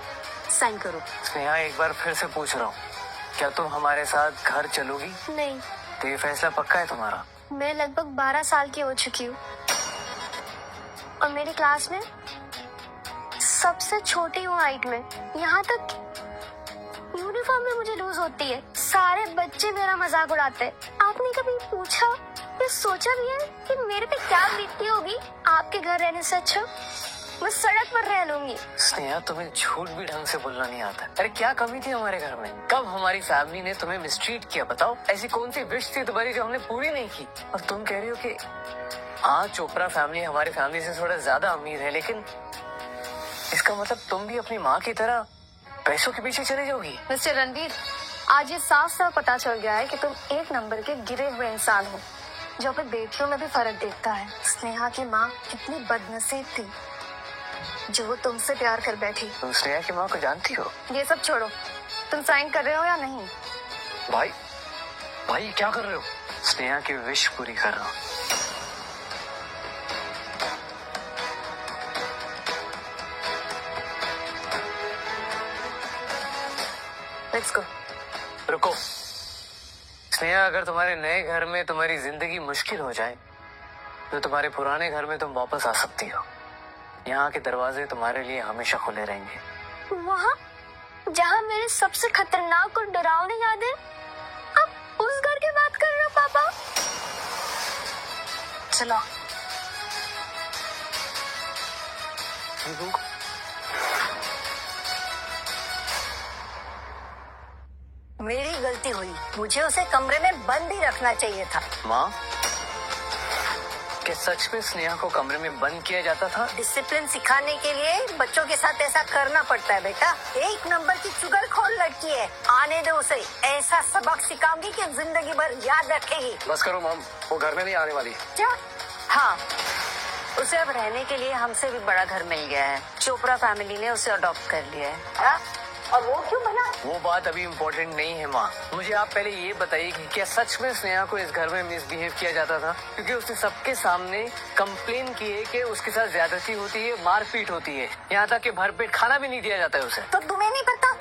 साइन करो। स्नेहा, एक बार फिर से पूछ रहा हूँ, क्या तुम हमारे साथ घर चलोगी? नहीं, तो ये फैसला पक्का है तुम्हारा? मैं लगभग 12 साल की हो चुकी हूँ और मेरी क्लास में सबसे छोटी हूँ हाइट में। यहाँ तक यूनिफॉर्म में मुझे लूज होती है। सारे बच्चे मेरा मजाक उड़ाते हैं। आपने कभी पूछा या सोचा भी है कि मेरे पे क्या बीतती होगी आपके घर रहने से अच्छा? मैं सड़क पर रह लूंगी। स्नेहा, तुम्हें झूठ भी ढंग से बोलना नहीं आता। अरे क्या कमी थी हमारे घर में? कब हमारी फैमिली ने तुम्हें मिसट्रीट किया बताओ? ऐसी कौन सी विश थी तुम्हारी जो हमने पूरी नहीं की? और तुम कह रही हो कि हाँ, चोपड़ा फैमिली हमारी फैमिली से थोड़ा ज्यादा अमीर है, लेकिन इसका मतलब तुम भी अपनी माँ की तरह पैसों के पीछे चले जाओगी? मिस्टर रणवीर, आज ये साफ साफ पता चल गया है कि तुम एक नंबर के गिरे हुए इंसान हो जो अपनी बेटियों में भी फर्क देखता है। स्नेहा की माँ कितनी बदनसीब थी जो वो तुमसे प्यार कर बैठी। तुम स्नेहा की माँ को जानती हो? ये सब छोड़ो, तुम साइन कर रहे हो या नहीं? भाई, भाई क्या कर रहे हो? स्नेहा की विश पूरी कर रहा हूँ। Let's go. रुको स्नेहा, अगर तुम्हारे नए घर में तुम्हारी जिंदगी मुश्किल हो जाए तो तुम्हारे पुराने घर में तुम वापस आ सकती हो। यहाँ के दरवाजे तुम्हारे लिए हमेशा खुले रहेंगे। वहाँ जहाँ मेरे सबसे खतरनाक और डरावनी यादें, आप उस घर की बात कर रहे हो पापा? चलो। मेरी गलती हुई, मुझे उसे कमरे में बंद ही रखना चाहिए था। माँ, क्या सच में स्नेहा को कमरे में बंद किया जाता था? डिसिप्लिन सिखाने के लिए बच्चों के साथ ऐसा करना पड़ता है बेटा। एक नंबर की चुगलखोर लड़की है, आने दो उसे, ऐसा सबक सिखाऊंगी कि जिंदगी भर याद रखेगी। बस करो मॉम, वो घर में नहीं आने वाली। क्या? हाँ, उसे अब रहने के लिए हमसे भी बड़ा घर मिल गया है। चोपड़ा फैमिली ने उसे अडॉप्ट कर लिया है। हाँ? और वो क्यों बना? वो बात अभी इम्पोर्टेंट नहीं है माँ। मुझे आप पहले ये बताइए कि क्या सच में स्नेहा को इस घर में मिसबिहेव किया जाता था? क्योंकि उसने सबके सामने कंप्लेन की है कि उसके साथ ज्यादती होती है, मारपीट होती है, यहाँ तक कि भरपेट खाना भी नहीं दिया जाता है उसे। तो तुम्हें नहीं पता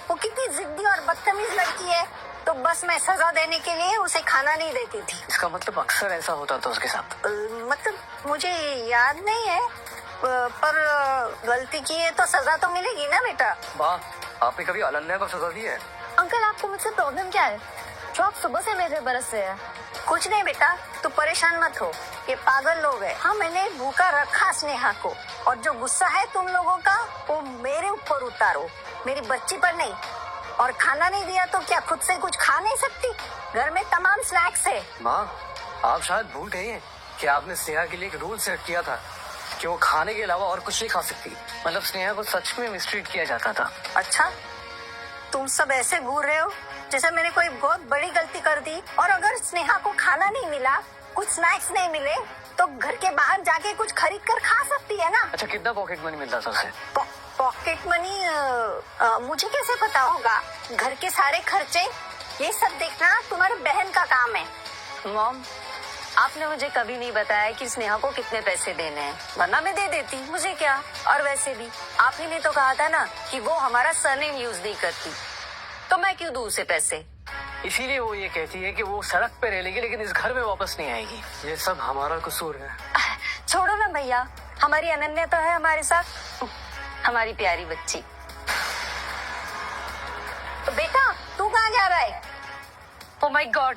वो कितनी जिद्दी और बदतमीज लड़की है? तो बस मैं सजा देने के लिए उसे खाना नहीं देती थी। इसका मतलब अक्सर ऐसा होता था उसके साथ? मतलब मुझे याद नहीं है, पर गलती की है तो सजा तो मिलेगी ना बेटा। वाह, आपने कभी अनन्या को सजा दी है? अंकल, आपको मुझसे प्रॉब्लम क्या है जो आप सुबह से मेरे बरस से है? कुछ नहीं बेटा, तू परेशान मत हो, ये पागल लोग हैं। हाँ, मैंने भूखा रखा स्नेहा को, और जो गुस्सा है तुम लोगों का वो मेरे ऊपर उतारो, मेरी बच्ची पर नहीं। और खाना नहीं दिया तो क्या खुद से कुछ खा नहीं सकती? घर में तमाम स्नैक्स है। माँ, आप शायद भूल गई हैं कि आपने स्नेहा के लिए एक रूल सेट किया था कि वो खाने के अलावा और कुछ नहीं खा सकती। मतलब स्नेहा को सच में मिसट्रीट किया जाता था। अच्छा, तुम सब ऐसे घूर रहे हो जैसे मैंने कोई बहुत बड़ी गलती कर दी। और अगर स्नेहा को खाना नहीं मिला, कुछ स्नैक्स नहीं मिले, तो घर के बाहर जाके कुछ खरीद कर खा सकती है ना। अच्छा, कितना पॉकेट मनी मिलता था उसे? पॉकेट मनी मुझे कैसे पता होगा? घर के सारे खर्चे ये सब देखना तुम्हारी बहन का काम है। मॉम, आपने मुझे कभी नहीं बताया कि स्नेहा को कितने पैसे देने हैं, वरना मैं दे देती, मुझे क्या। और वैसे भी आप ही ने तो कहा था ना कि वो हमारा सरनेम यूज नहीं करती, तो मैं क्यों दूं उसे पैसे? इसीलिए वो ये कहती है कि वो सड़क पे रह लेगी लेकिन इस घर में वापस नहीं आएगी। ये सब हमारा कसूर है। छोड़ो ना भैया, हमारी अनन्या तो है हमारे साथ, हमारी प्यारी बच्ची। तो बेटा तू कहाँ जा रहा है? ओह माय गॉड,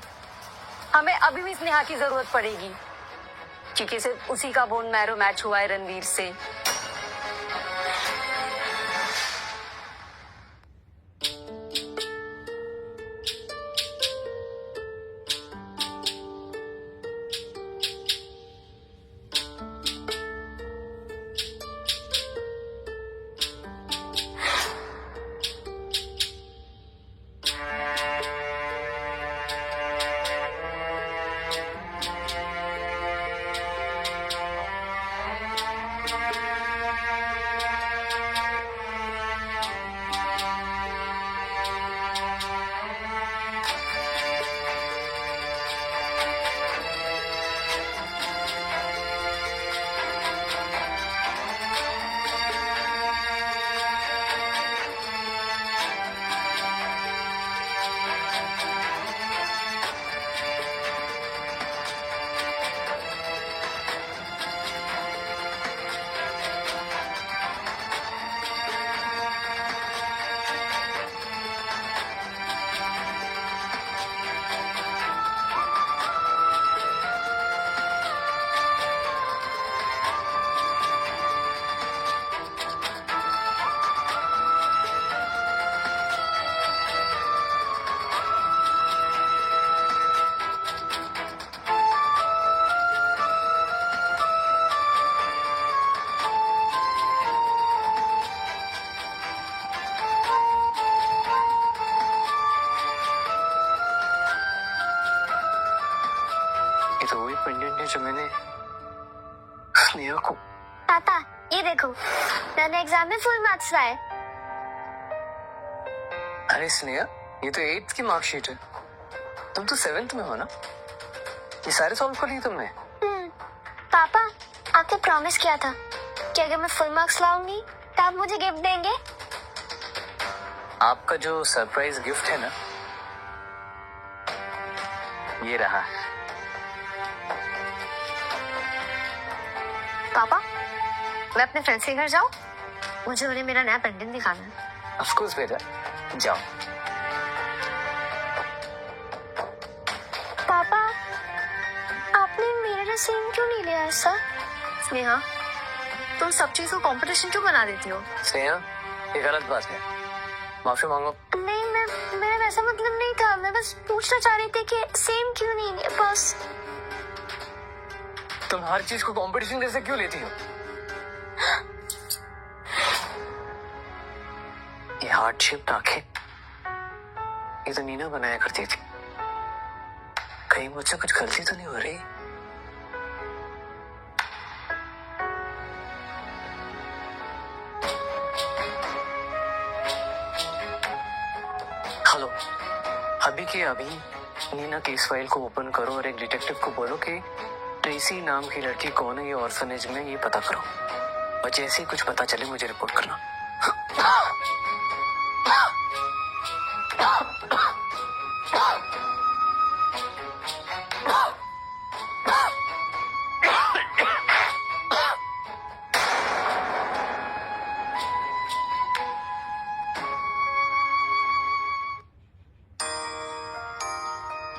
हमें अभी भी स्नेहा की जरूरत पड़ेगी, क्योंकि सिर्फ उसी का बोन मैरो मैच हुआ है रणवीर से। यूनियन ने जो मैंने स्नेहा को पापा ये देखो, मैंने एग्जाम में फुल मार्क्स लाए। अरे स्नेहा, ये तो 8th की मार्कशीट है। तुम तो 7th में हो ना? ये सारे सॉल्व कर लिए तुमने? पापा आपने प्रॉमिस किया था कि अगर मैं फुल मार्क्स लाऊंगी तो आप मुझे गिफ्ट देंगे। आपका जो सरप्राइज गिफ्ट है ना, ये रहा। पापा मैं अपने फ्रेंड्स के घर जाऊं? मुझे उन्हें मेरा नया पेंडेंट दिखाना है। ऑफ कोर्स बेटा, जाओ। पापा आपने मेरे लिए सेम क्यों नहीं लिया ऐसा? स्नेहा तुम सब चीज को कंपटीशन क्यों बना देती हो? स्नेहा, ये गलत बात है, माफी मांगो। नहीं, मेरा वैसा मतलब नहीं था। मैं बस पूछना चाह रही थी कि सेम क्यों नहीं लिया, बस। तुम हर चीज को कंपटीशन जैसे क्यों लेती हो? ये हार्ट शेप आंखें, ये तो नीना बनाया करती थी। कहीं मुझसे कुछ गलती तो नहीं हो रही? हेलो, अभी के अभी नीना केस फाइल को ओपन करो और एक डिटेक्टिव को बोलो कि ट्रेसी नाम की लड़की कौन है ये ऑर्फनेज में, ये पता करो। और जैसे ही कुछ पता चले मुझे रिपोर्ट करना।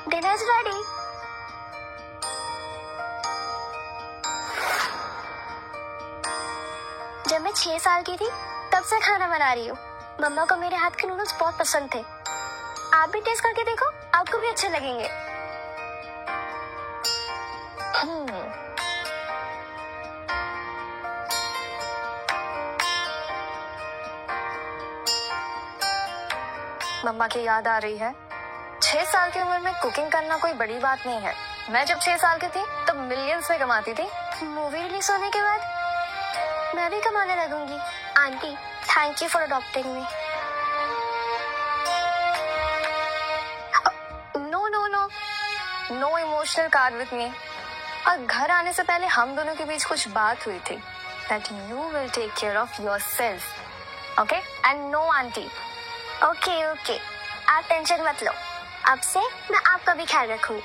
Dinner is ready. जब मैं 6 साल की थी तब से खाना बना रही हूँ। मम्मा को मेरे हाथ के नूडल्स बहुत पसंद थे। आप भी टेस्ट करके देखो, आपको भी अच्छे लगेंगे। मम्मा की याद आ रही है। 6 साल की उम्र में कुकिंग करना कोई बड़ी बात नहीं है। मैं जब 6 साल की थी तब मिलियंस में कमाती थी। मूवी रिलीज होने के बाद मैं भी कमाने लगूंगी। Aunty, thank you for adopting me. No emotional card with me. और घर आने से पहले हम दोनों के बीच कुछ बात हुई थी that you will take care of yourself, okay? And no auntie. Okay, आप टेंशन मत लो। अब से मैं आपका भी ख्याल रखूंगी।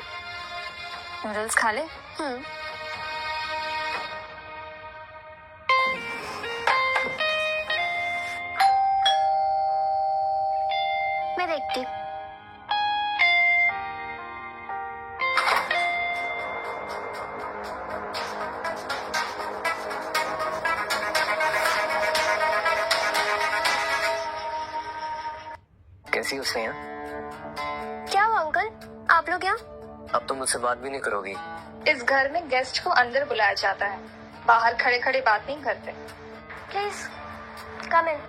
नूडल्स खा ले। मैं देखती हूँ। कैसी हो स्नेहा? क्या हुआ अंकल, आप लोग यहाँ? अब तो मुझसे बात भी नहीं करोगी? इस घर में गेस्ट को अंदर बुलाया जाता है, बाहर खड़े खड़े बात नहीं करते। प्लीज कम इन।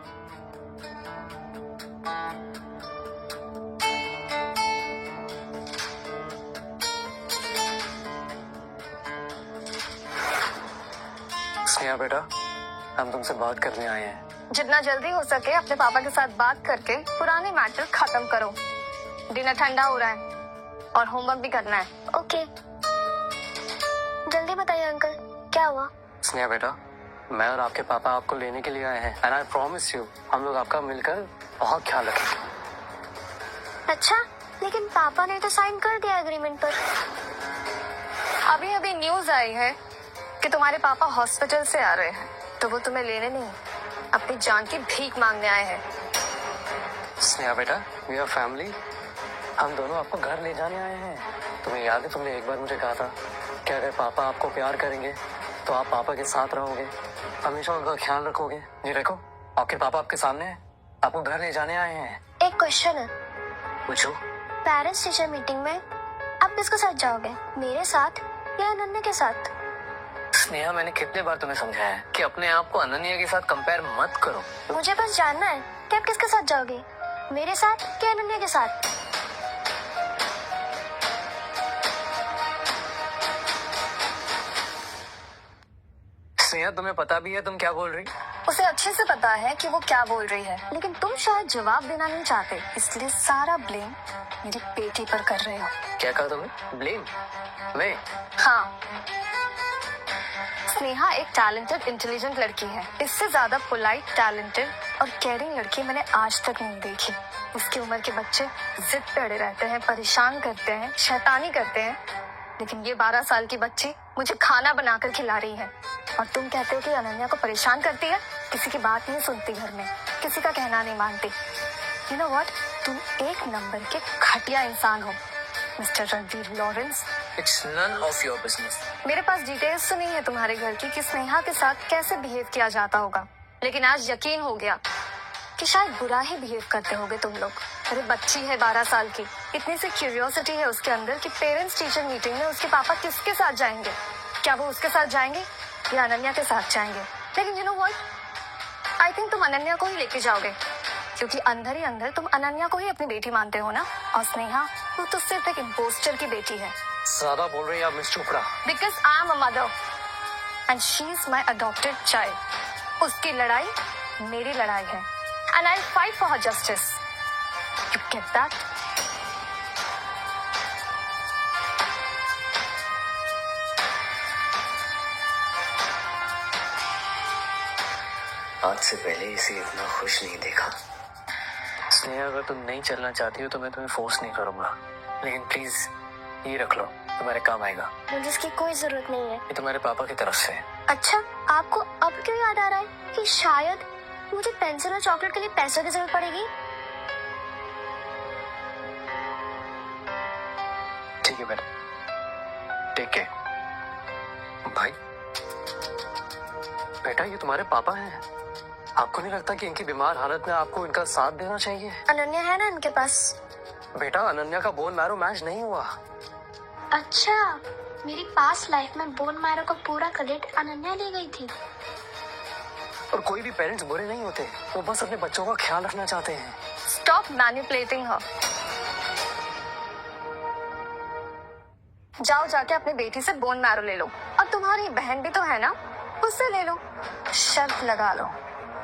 स्नेहा बेटा, हम तुमसे बात करने आए हैं। जितना जल्दी हो सके अपने पापा के साथ बात करके पुराने मैटर खत्म करो। डिनर ठंडा हो रहा है और होमवर्क भी करना है। ओके, जल्दी बताइए अंकल, क्या हुआ? स्नेहा बेटा, मैं और आपके पापा आपको लेने के लिए आए हैं। एंड आई प्रॉमिस यू, हम लोग आपका मिलकर बहुत ख्याल रखेंगे। अच्छा, लेकिन पापा ने तो साइन कर दिया एग्रीमेंट पर। अभी अभी न्यूज आई है कि तुम्हारे पापा हॉस्पिटल से आ रहे हैं, तो वो तुम्हें लेने नहीं, अपनी जान की भीख मांगने आए हैं। स्नेहा बेटा, वी आर फैमिली, हम दोनों आपको घर ले जाने आए हैं। तुम्हें याद है, तुमने एक बार मुझे कहा था कि अगर पापा आपको प्यार करेंगे तो आप पापा के साथ रहोगे, हमेशा उनका ख्याल रखोगे। जी देखो, आपके पापा आपके सामने हैं, आपको घर ले जाने आए हैं। एक क्वेश्चन है। पूछो। पेरेंट्स टीचर मीटिंग में आप किसके साथ जाओगे, मेरे साथ या अनन्या के साथ? स्नेहा, मैंने कितने बार तुम्हें समझाया है कि अपने आप को अनन्या के साथ कंपेयर मत करो। मुझे बस जानना है कि आप किसके साथ जाओगे, मेरे साथ या अनन्या के साथ? स्नेहा तुम्हें पता भी है तुम क्या बोल रही? उसे अच्छे से पता है कि वो क्या बोल रही है, लेकिन तुम शायद जवाब देना नहीं चाहते, इसलिए सारा ब्लेम मेरी बेटी पर कर रहे हो। क्या कहा तुमने? ब्लेम? मैं? हाँ, स्नेहा एक टैलेंटेड इंटेलिजेंट लड़की है। इससे ज्यादा पोलाइट, टैलेंटेड और केयरिंग लड़की मैंने आज तक नहीं देखी। इसकी उम्र के बच्चे जिद पे अड़े रहते हैं, परेशान करते हैं, शैतानी करते हैं, लेकिन ये 12 साल की बच्ची मुझे खाना बनाकर खिला रही है। और तुम कहते हो कि अनन्या को परेशान करती है, किसी की बात नहीं सुनती, घर में किसी का कहना नहीं मानती। यू नो व्हाट, तुम एक नंबर के घटिया इंसान हो mister Ranveer Lawrence. It's none of your business. मेरे पास डिटेल्स तो नहीं है तुम्हारे घर की कि स्नेहा के साथ कैसे बिहेव किया जाता होगा, लेकिन आज यकीन हो गया कि शायद बुरा ही बिहेव करते होगे तुम लोग। अरे बच्ची है 12 साल की, इतनी सी क्यूरियोसिटी है उसके अंदर कि पेरेंट्स टीचर मीटिंग में उसके पापा किसके साथ जाएंगे, क्या वो उसके साथ जाएंगे या अनन्या के साथ जाएंगे। लेकिन you know what, I think तुम अनन्या को ही लेके जाओगे, क्योंकि अंदर ही अंदर तुम अनन्या को ही अपनी बेटी मानते हो ना। और स्नेहा, वो तो सिर्फ एक इम्पोस्टर की बेटी है। ज्यादा बोल रही है आप miss Chopra. Because I am a mother and she is my adopted child. उसकी लड़ाई मेरी लड़ाई है and I fight for her justice. You get that? आज से पहले इसे इतना खुश नहीं देखा। स्नेहा, अगर तुम नहीं चलना चाहती हो तो मैं तुम्हें फोर्स नहीं करूंगा, लेकिन प्लीज ये रख लो, तुम्हारे काम आएगा। मुझे इसकी कोई जरूरत नहीं है। ये तुम्हारे पापा की तरफ से है। अच्छा, आपको अब क्यों याद आ रहा है कि शायद मुझे पेंसिल और चॉकलेट के लिए पैसों की जरूरत पड़ेगी? ठीक है बेटा, टेक केयर। भाई, बेटा ये तुम्हारे पापा हैं। आपको नहीं लगता कि इनकी बीमार हालत में आपको इनका साथ देना चाहिए? अनन्या है ना इनके पास? बेटा, अनन्या का बोन मैरो मैच नहीं हुआ। अच्छा, मेरी पास्ट लाइफ में बोन मैरो का पूरा क्रेडिट अनन्या ले गई थी। और कोई भी पेरेंट्स बुरे नहीं होते, वो बस अपने बच्चों का ख्याल रखना चाहते हैं। स्टॉप मैनिपुलेटिंग हर। जाओ जाके अपनी बेटी से बोन मैरो ले लो, और तुम्हारी बहन भी तो है ना, उससे ले लो। शर्त लगा लो,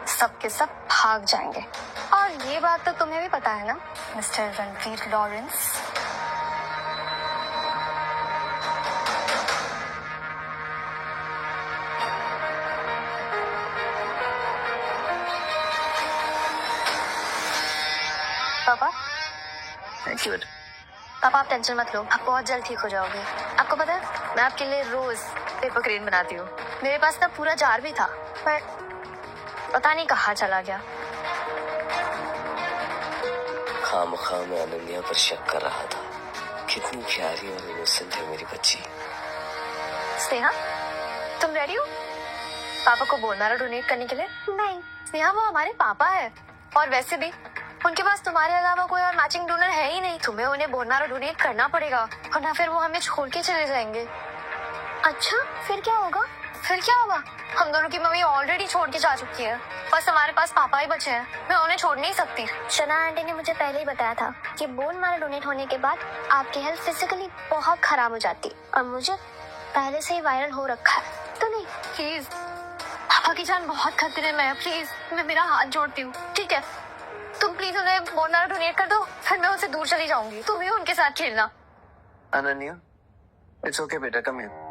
सबके सब भाग जाएंगे। और ये बात तो तुम्हें भी पता है ना मिस्टर रणवीर लॉरेंस। पापा, थैंक यू। पापा आप टेंशन मत लो, आप बहुत जल्द ठीक हो जाओगे। आपको पता है मैं आपके लिए रोज पेपर क्रेन बनाती हूँ। मेरे पास ना पूरा जार भी था, पर पता नहीं कहाँ चला गया। खामखा मैं अनन्या पर शक कर रहा था। कितनी प्यारी और इनोसेंट है मेरी बच्ची। स्नेहा, तुम रेडी हो पापा को बोन मैरो डोनेट करने के लिए? नहीं। स्नेहा, वो हमारे पापा है, और वैसे भी उनके पास तुम्हारे अलावा कोई और मैचिंग डोनर है ही नहीं। तुम्हें उन्हें बोन मैरो डोनेट करना पड़ेगा, वरना फिर वो हमें छोड़ के चले जाएंगे। अच्छा, फिर क्या होगा? फिर क्या होगा? हम दोनों की मम्मी ऑलरेडी छोड़ के जा चुकी है, बस हमारे पास पापा ही बचे हैं। मैं उन्हें छोड़ नहीं सकती। शना आंटी ने मुझे पहले ही बताया था कि बोन मैरो डोनेट होने के बाद आपकी हेल्थ फिजिकली बहुत खराब हो जाती, और मुझे पहले से ही वायरल हो रखा है। तो नहीं, प्लीज, पापा की जान बहुत खतरे में है, प्लीज मैं मेरा हाथ जोड़ती हूँ, ठीक है? तुम प्लीज उन्हें बोन मैरो डोनेट कर दो, फिर मैं उनसे दूर चली जाऊंगी। तुम ही उनके साथ खेलना। अनन्या, इट्स ओके बेटा, कम हियर।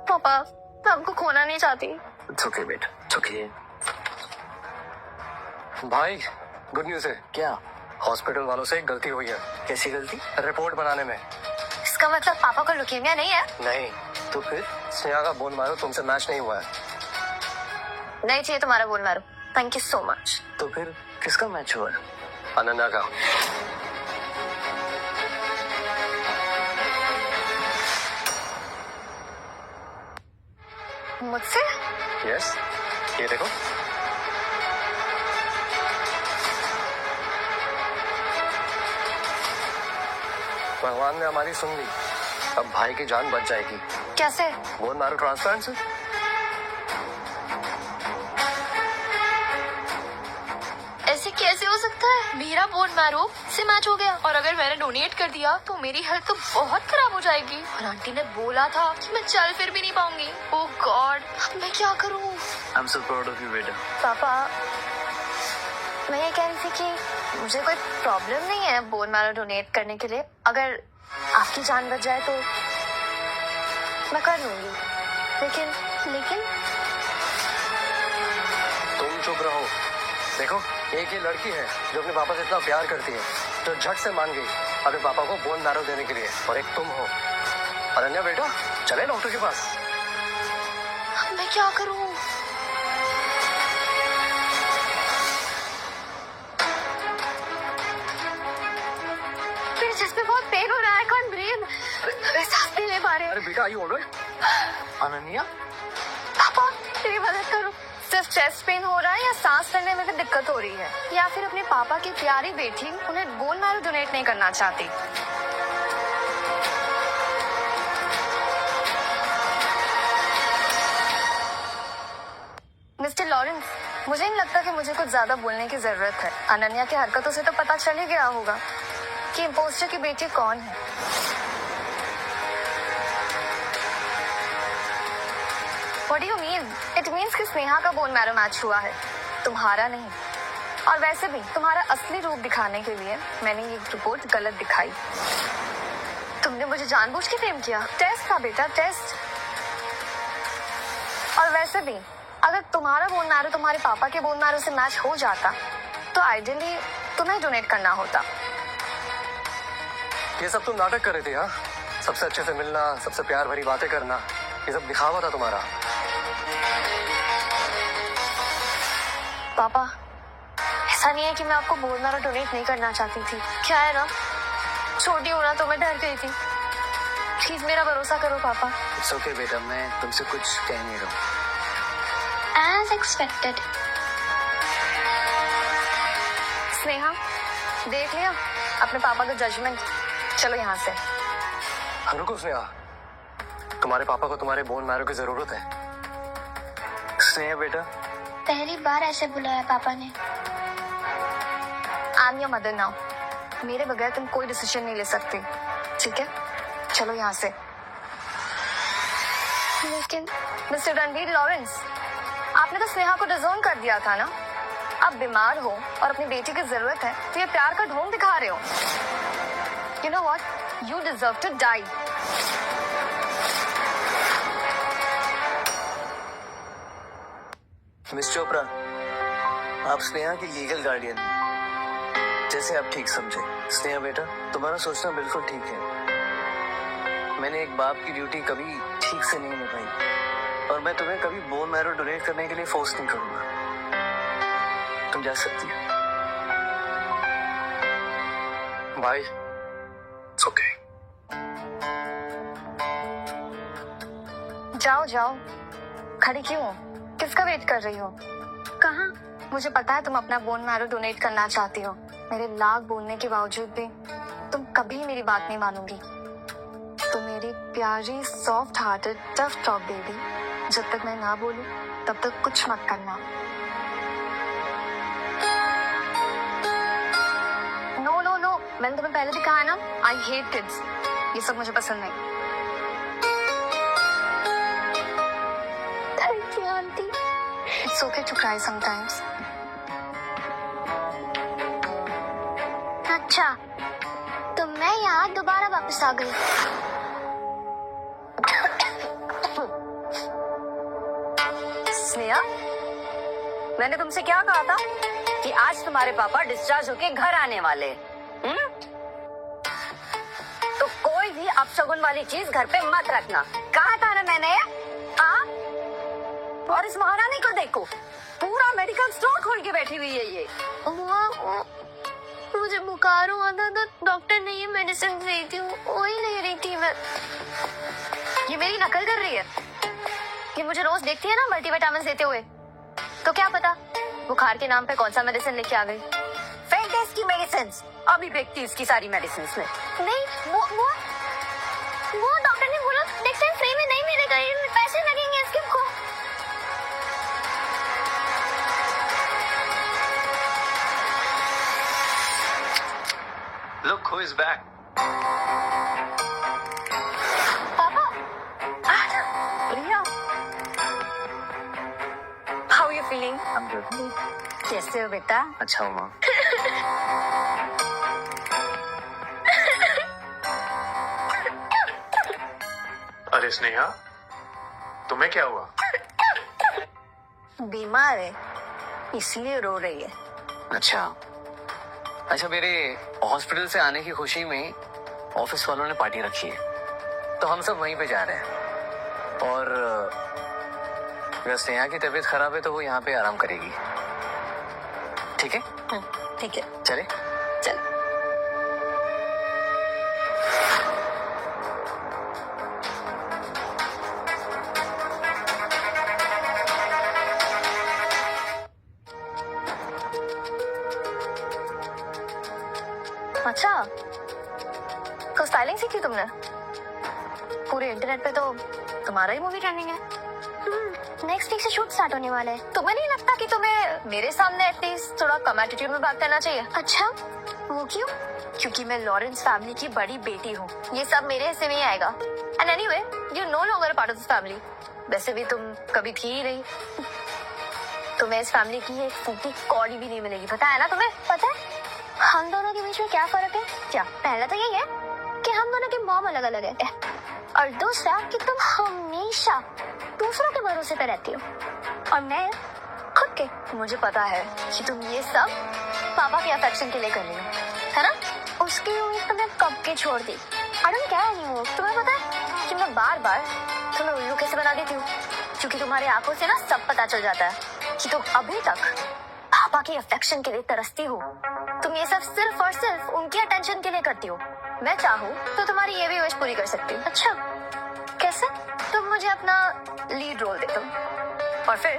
पापा, मैं आपको खोना नहीं चाहती। इट्स ओके बेटा, इट्स ओके। भाई, गुड न्यूज़ है। क्या? हॉस्पिटल वालों से एक गलती हुई है। कैसी गलती? रिपोर्ट बनाने में। इसका मतलब पापा को लुकेमिया नहीं है? नहीं, तो फिर स्नेहा का बोन मैरो तुमसे मैच नहीं हुआ है। नहीं चाहिए तुम्हारा bone marrow, thank you so much. तो फिर किसका मैच हुआ है? अनन्या का। मुझसे? यस, ये देखो। भगवान ने हमारी सुन ली, अब भाई की जान बच जाएगी। कैसे? बोन मैरो ट्रांसप्लांट से। ऐसे कैसे हो सकता है? मेरा बोन मैरो से मैच हो गया और अगर मैंने डोनेट कर दिया तो मेरी हेल्थ तो बहुत खराब हो जाएगी और आंटी ने बोला था कि मैं चल फिर भी नहीं पाऊंगी। ओह गॉड, अब मैं क्या करूं? I am so proud of you बेटा। पापा, मैं ये कह रही थी कि मुझे कोई प्रॉब्लम नहीं है बोन मैरो डोनेट करने के लिए। अगर आपकी जान बच जाए तो मैं कर लूंगी। लेकिन तुम चुप रहो। देखो, एक ये लड़की है जो अपने पापा से इतना प्यार करती है, जो झट से मान गई अपने पापा को बोन मैरो देने के लिए, और एक तुम हो। अनन्या बेटा, चले डॉक्टर के पास। अब मैं क्या करूं? मेरे चेस्ट में बहुत पेन हो रहा है, कौन ब्रीथ, मैं सांस नहीं ले पा रही। अरे बेटा, आई ऑलराइट? अनन्या, पापा मेरी मदद करो। सिर्फ चेस्ट पेन हो रहा है या सांस लेने में भी दिक्कत हो रही है, या फिर अपने पापा की प्यारी बेटी उन्हें बोन मैरो डोनेट नहीं करना चाहती? मिस्टर लॉरेंस, मुझे नहीं लगता कि मुझे कुछ ज्यादा बोलने की जरूरत है। अनन्या की हरकतों से तो पता चल ही गया होगा कि इम्पोस्टर की बेटी कौन है। What do you mean? It means कि स्नेहा का बोन मैरो मैच हुआ है, तुम्हारा नहीं। और वैसे भी तुम्हारा असली रूप दिखाने के लिए मैंने ये रिपोर्ट गलत दिखाई। तुमने मुझे जानबूझ के फेम किया। टेस्ट था बेटा, टेस्ट। और वैसे भी अगर तुम्हारा बोन मैरो तुम्हारे पापा के बोन मैरो से मैच हो जाता तो आइडियली तुम्हें डोनेट करना होता। ये सब तुम नाटक कर रही थी, हाँ? सबसे अच्छे से मिलना, सबसे प्यार भरी बातें करना, ये सब दिखावा था तुम्हारा। पापा, ऐसा नहीं है कि मैं आपको बोन मैरो डोनेट नहीं करना चाहती थी। क्या है ना, छोटी होना तो मैं डर गई थी। प्लीज मेरा भरोसा करो पापा। इट्स ओके बेटा, मैं तुमसे कुछ कह नहीं रहा। As expected. स्नेहा, देख लिया अपने पापा का जजमेंट। चलो यहाँ से। रुको स्नेहा, तुम्हारे पापा को तुम्हारे बोन मैरो की जरूरत है। स्नेहा बेटा, पहली बार ऐसे बुलाया पापा ने। I am your mother now. मेरे बगैर तुम कोई डिसीजन नहीं ले सकती, ठीक है? चलो यहाँ से। लेकिन मिस्टर रणवीर लॉरेंस, आपने तो स्नेहा को डिजोन कर दिया था ना। आप बीमार हो और अपनी बेटी की जरूरत है तो ये प्यार का ढोंग दिखा रहे हो। You know what, you deserve to die. Miss Chopra, आप स्नेहा की लीगल गार्डियन, जैसे आप ठीक समझे। स्नेहा बेटा, तुम्हारा सोचना बिल्कुल ठीक है। मैंने एक बाप की ड्यूटी कभी ठीक से नहीं निभाई और मैं तुम्हें कभी बोन मैरो डोनेट करने के लिए फोर्स नहीं करूंगा। तुम जा सकती हो। भाई, इट्स ओके। जाओ जाओ, खड़ी क्यों हो? किसका वेट कर रही हो? कहाँ? मुझे पता है तुम अपना बोन मैरो डोनेट करना चाहती हो। मेरे लाख बोलने के बावजूद भी तुम कभी मेरी बात नहीं मानोगी। तो मेरी प्यारी soft hearted tough top baby, जब तक मैं ना बोलूं तब तक कुछ मत करना। नो नो नो, मैंने तुम्हें पहले भी कहा है ना, आई हेट किड्स। ये सब मुझे पसंद नहीं। Thank you aunty. It's okay to cry sometimes. अच्छा, तो मैं यहाँ दोबारा वापस आ गई। स्नेहा, मैंने तुमसे क्या कहा था कि आज तुम्हारे पापा डिस्चार्ज होके घर आने वाले। तो कोई भी अपशगुन वाली चीज घर पे मत रखना, कहा था ना मैंने। और इस महारानी को देखो, पूरा मेडिकल स्टोर खोल के बैठी हुई है ये। मुझे बुखार हुआ था तो डॉक्टर ने ये मेडिसिन दी थी, वही ले रही थी मैं। ये मेरी नकल कर रही है। ये मुझे रोज देखती है ना मल्टीविटामिन देते हुए, तो क्या पता बुखार के नाम पे कौन सा मेडिसिन लेके आ गई। फेंटेस की मेडिसिन अभी फेंकती इसकी सारी मेडिसिन में। नहीं, वो डॉक्टर ने बोला नेक्स्ट टाइम फ्री में नहीं मिलेगा, ये पैसे लगेंगे इसके को। is back. Papa Priya, how you feeling? I'm good. कैसे हो बेटा? अच्छा हूँ माँ। अरे स्नेहा, तुम्हें क्या हुआ? बीमार है, इसलिए रो रही है। अच्छा मेरे हॉस्पिटल से आने की खुशी में ऑफिस वालों ने पार्टी रखी है, तो हम सब वहीं पे जा रहे हैं। और अगर स्नेहा की तबीयत खराब है तो वो यहाँ पे आराम करेगी। ठीक है? ठीक है, चले। चल। अच्छा, तो स्टाइलिंग सीखी तुमने? पूरे इंटरनेट पे तो तुम्हारा ही मूवी ट्रेंडिंग है। नेक्स्ट वीक से शूट स्टार्ट होने वाला है। तुम्हें नहीं लगता कि तुम्हें मेरे सामने एटलीस्ट थोड़ा कम एटीट्यूड में बात करना चाहिए? अच्छा, वो क्यों? क्योंकि मैं लॉरेंस फैमिली की बड़ी बेटी हूँ। ये सब मेरे हिस्से में ही आएगा। And anyway, you know longer part of this family. वैसे भी तुम कभी थी ही नहीं। तुम्हें इस फैमिली की एक फूटी कौड़ी भी नहीं मिलेगी, पता है ना तुम्हें? पता है हम दोनों के बीच में क्या फर्क है? क्या? पहला तो यही है कि हम दोनों के मॉम अलग अलग है, और दूसरा कि तुम हमेशा दूसरों के भरोसे पे रहती हो और मैं खुद के। मुझे पता है कि तुम ये सब पापा के अफेक्शन के लिए कर रही हो, है ना? उसकी उम्मीद तुमने कब के छोड़ दी। I don't care anymore. तुम्हें पता है कि मैं बार बार तुम्हें उल्लू कैसे बना देती हूँ? क्योंकि तुम्हारी आंखों से ना सब पता चल जाता है कि तुम अभी तक पापा के अफेक्शन के लिए तरसती हो। तुम ये सब सिर्फ और सिर्फ उनकी अटेंशन के लिए करती हो। मैं चाहूँ तो तुम्हारी ये भी विश पूरी कर सकती हूँ। अच्छा, कैसे? तुम मुझे अपना लीड रोल दे दो और फिर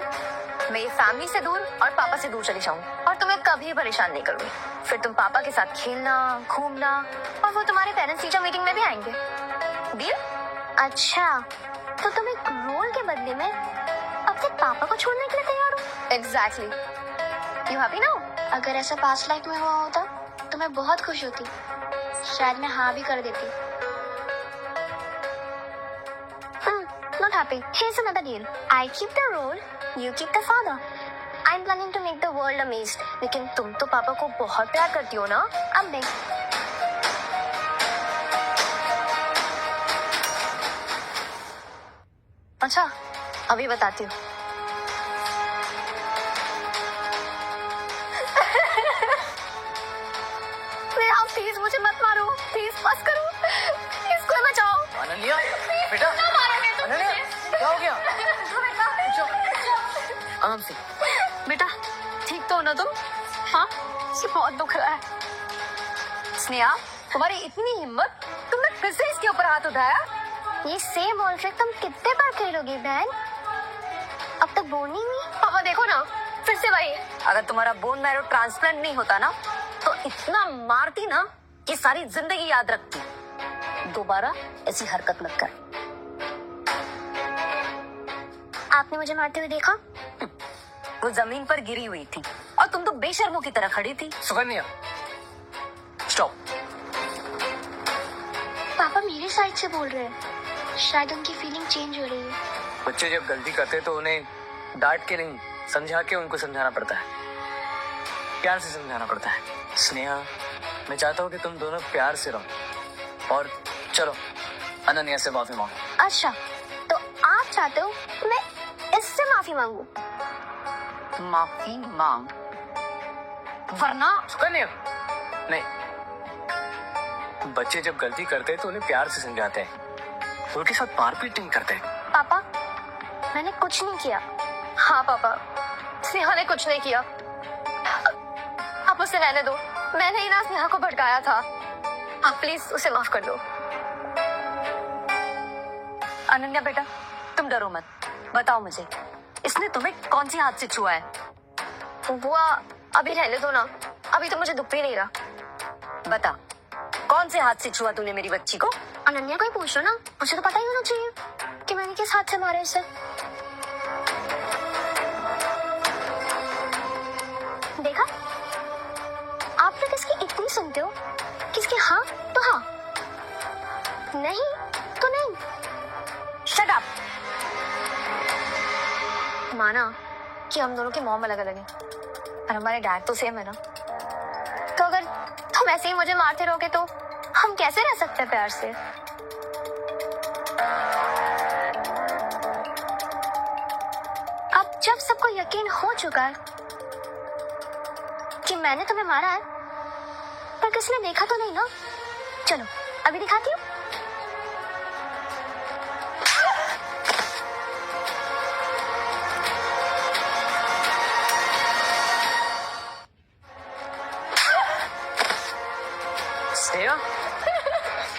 मैं ये फैमिली से दूर और पापा से दूर चली जाऊँ और तुम्हें कभी परेशान नहीं करूँगी। फिर तुम पापा के साथ खेलना, घूमना, और वो तुम्हारे पेरेंट्स टीचर मीटिंग में भी आएंगे। डील? अच्छा, तो तुम एक रोल के बदले में अपने पापा को छोड़ने के लिए तैयार हो? एग्जैक्टली। You happy now? अगर ऐसा पास्ट लाइफ में हुआ होता तो मैं बहुत खुश होती। शायद मैं हाँ भी कर देती। Not happy. Here's another deal. I keep the role, you keep the father. I'm planning to make the world amazed. लेकिन तुम तो पापा को बहुत प्यार करती हो ना? अब देख। अच्छा, अभी बताती हूँ। प्लीज मुझे मत मारो, प्लीज बस करो, इसको बचाओ। अनन्या, बेटा, अनन्या, क्या हो गया? आराम से। बेटा, ठीक तो हो ना तुम? हाँ, ये बहुत दुख रहा है। स्नेहा, तुम्हारी इतनी हिम्मत, तुमने फिर से इसके ऊपर हाथ उठाया? ये सेम ऑल ट्रिक तुम कितने बार खेलोगी बहन? अब तक बोन नहीं हुई। पापा देखो ना, फिर से वही। अगर तुम्हारा बोन मैरो ट्रांसप्लांट नहीं होता ना तो इतना मारती ना कि सारी जिंदगी याद रखती। दोबारा ऐसी हरकत मत कर। आपने मुझे मारते हुए देखा? वो जमीन पर गिरी हुई थी और तुम तो बेशर्मों की तरह खड़ी थी। सुकन्या, स्टॉप। पापा मेरे साइड से बोल रहे हैं। शायद उनकी फीलिंग चेंज हो रही है। बच्चे जब गलती करते हैं तो उन्हें डांट के नहीं, समझा के उनको समझाना पड़ता है, प्यार से समझाना पड़ता है। स्नेहा, मैं चाहता हूँ कि तुम दोनों प्यार से रहो। और चलो अनन्या से माफी मांगो। अच्छा, तो आप चाहते हो मैं इससे माफी मांगू? माफी मांग, वरना सुकन्या, नहीं। बच्चे जब गलती करते हैं तो उन्हें प्यार से समझाते हैं, उनके साथ मारपीट नहीं करते। पापा, मैंने कुछ नहीं किया। हाँ पापा, स्नेहा ने कुछ नहीं किया। आप उसे रहने दो। मैंने ही ना स्नेहा को भटकाया था। आप प्लीज उसे माफ कर दो। अनन्या बेटा, तुम डरो मत। बताओ मुझे, इसने तुम्हें कौन सी हाथ से छुआ है? बुआ, अभी रहने दो ना, अभी तो मुझे दुख भी नहीं रहा। बता, कौन से हाथ से छुआ तूने मेरी बच्ची को? अनन्या को ही पूछ लो ना, मुझे तो पता ही होना चाहिए कि मैंने किस हाथ से मारा इसे। देखा, आप लोग किसकी इतनी सुनते हो, किसकी हाँ नहीं तो नहीं। Shut up. माना कि हम दोनों की मॉम अलग अलग है और हमारे डैड तो सेम है ना, तो अगर तुम ऐसे ही मुझे मारते रहोगे तो हम कैसे रह सकते हैं प्यार से? अब जब सबको यकीन हो चुका है कि मैंने तुम्हें मारा है, पर किसने देखा तो नहीं ना, चलो अभी दिखाती हूँ। स्नेहा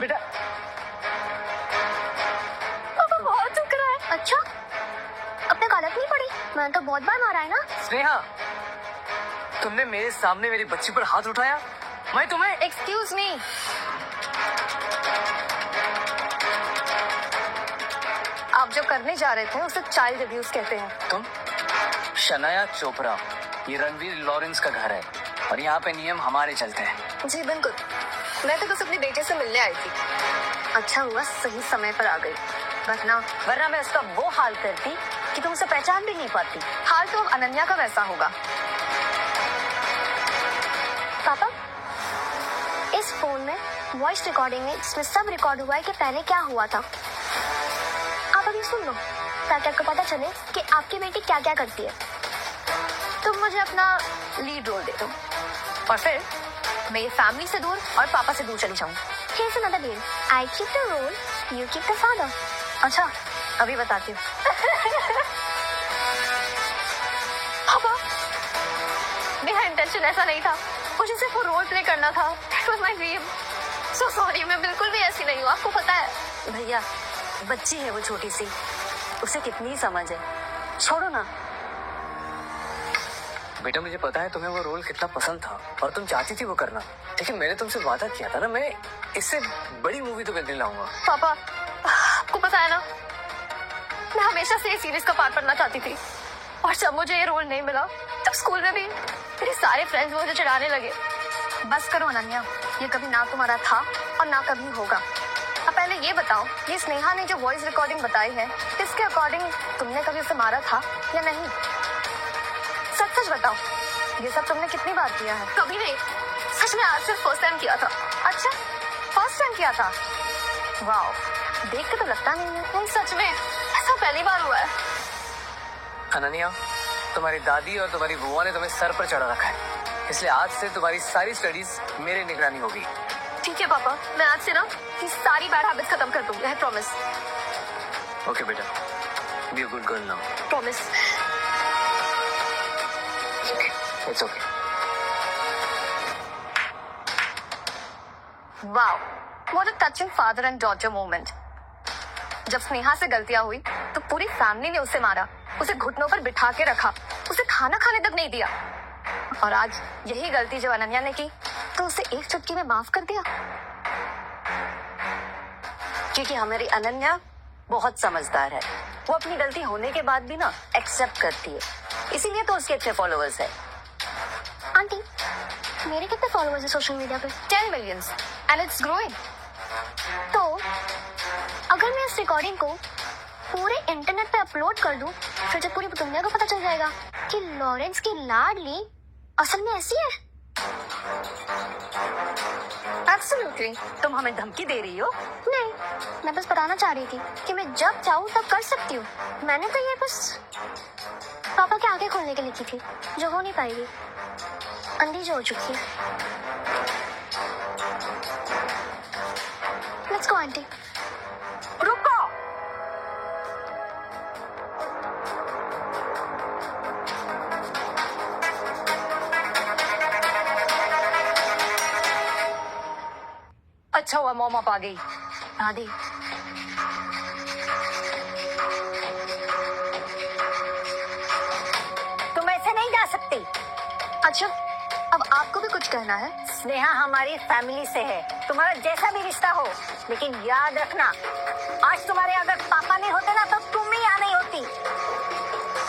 बेटा, पापा बहुत दुख रहा है। अच्छा, अपने गलत नहीं पड़ी, मैंने तो बहुत बार मारा है ना। स्नेहा, तुमने मेरे सामने मेरी बच्ची पर हाथ उठाया, मैं तुम्हें एक्सक्यूज मी। आप जो करने जा रहे थे उसे चाइल्ड अब्यूज कहते हैं। तुम शनाया चोपड़ा, ये रणवीर लॉरेंस का घर है और यहाँ पे नियम हमारे चलते हैं। जी बिल्कुल, मैं तो बस अपनी बेटे से मिलने आई थी। अच्छा हुआ सही समय पर आ गई, वरना मैं उसका वो हाल करती कि तुम उसे पहचान भी नहीं पाती। हाल तो अनन्या का वैसा होगा। पापा, इस फोन में वॉइस रिकॉर्डिंग है, इसमें सब रिकॉर्ड हुआ है कि पहले क्या हुआ था। आप अभी सुन लो ताकि आपको पता चले कि आपकी बेटी क्या क्या करती है। तुम मुझे अपना लीड रोल दे दो और फिर मैं ये फैमिली से दूर और पापा से दूर चली जाऊँ। Here's another deal. I keep the role, you keep the father. अच्छा, अभी बताती हूँ। पापा, मेरा इंटेंशन ऐसा नहीं था, मुझे सिर्फ वो रोल प्ले करना था। It was my dream. So sorry, मैं बिल्कुल भी ऐसी नहीं हूँ, आपको पता है। भैया, बच्ची है वो छोटी सी, उसे कितनी समझ है, छोड़ो ना। बेटा, मुझे पता है तुम्हें वो रोल कितना पसंद था और तुम चाहती थी वो करना, लेकिन मैंने तुमसे वादा किया था ना, मैं इससे बड़ी मूवी तुम्हें दिलाऊंगा। पापा, आपको पता है ना, मैं हमेशा से सीरीज का पार्ट पढ़ना चाहती थी और जब मुझे ये रोल नहीं मिला तब स्कूल में भी मेरे सारे फ्रेंड्स मुझे चिढ़ाने लगे। बस करो अनन्या, ये कभी ना तुम्हारा था और ना कभी होगा। अब पहले ये बताओ, ये स्नेहा ने जो वॉइस रिकॉर्डिंग बताई है, इसके अकॉर्डिंग तुमने कभी उसे मारा था या नहीं? सच सच बताओ, ये सब तुमने कितनी बार किया है? कभी नहीं, सच में आज सिर्फ फर्स्ट टाइम किया था। अच्छा, फर्स्ट टाइम किया था? वाओ, देख के तो लगता नहीं है। नहीं, सच में ऐसा पहली बार हुआ है। अनन्या, तुम्हारी दादी और तुम्हारी बुआ ने तुम्हें सर पर चढ़ा रखा है, इसलिए आज से तुम्हारी सारी स्टडीज मेरी निगरानी होगी। ठीक है पापा, मैं आज से ना ये सारी बैड हैबिट्स खत्म कर दूंगी, आई प्रॉमिस। ओके बेटा, be a good girl now. Promise. It's okay. Wow, what a touching father and daughter moment. जब स्नेहा से गलतियां हुई तो पूरी फैमिली ने उसे मारा, उसे घुटनों पर बिठा के रखा, उसे खाना खाने तक नहीं दिया। और आज यही गलती जब अनन्या ने की तो उसे एक चुटकी में माफ कर दिया। क्योंकि हमारी अनन्या बहुत समझदार है, वो अपनी गलती होने के बाद भी ना एक्सेप्ट करती है, इसीलिए तो उसके इतने फॉलोअर्स है। आंटी, मेरे कितने फॉलोअर्स हैं सोशल मीडिया पे? 10 millions and it's growing. तो अगर मैं इस रिकॉर्डिंग को पूरे इंटरनेट पे अपलोड कर दूं, फिर जब पूरी दुनिया को पता चल जाएगा कि लॉरेंस की लाडली असल में ऐसी है। Absolutely. तुम हमें धमकी दे रही हो? नहीं, मैं बस बताना चाह रही थी कि मैं जब चाहूँ तब कर सकती हूँ। मैंने तो ये बस पापा की आंखें खोलने के लिए की थी, जो हो नहीं पाएगी, अंधी जो हो चुकी है। Let's go aunty. रुको, अच्छा हुआ मॉम आप आ गई। दादी, तुम ऐसे नहीं जा सकती। अच्छा, अब आपको भी कुछ कहना है? स्नेहा हमारी फैमिली से है, तुम्हारा जैसा भी रिश्ता हो, लेकिन याद रखना, आज तुम्हारे अगर पापा नहीं होते ना तो तुम ही यहाँ नहीं होती।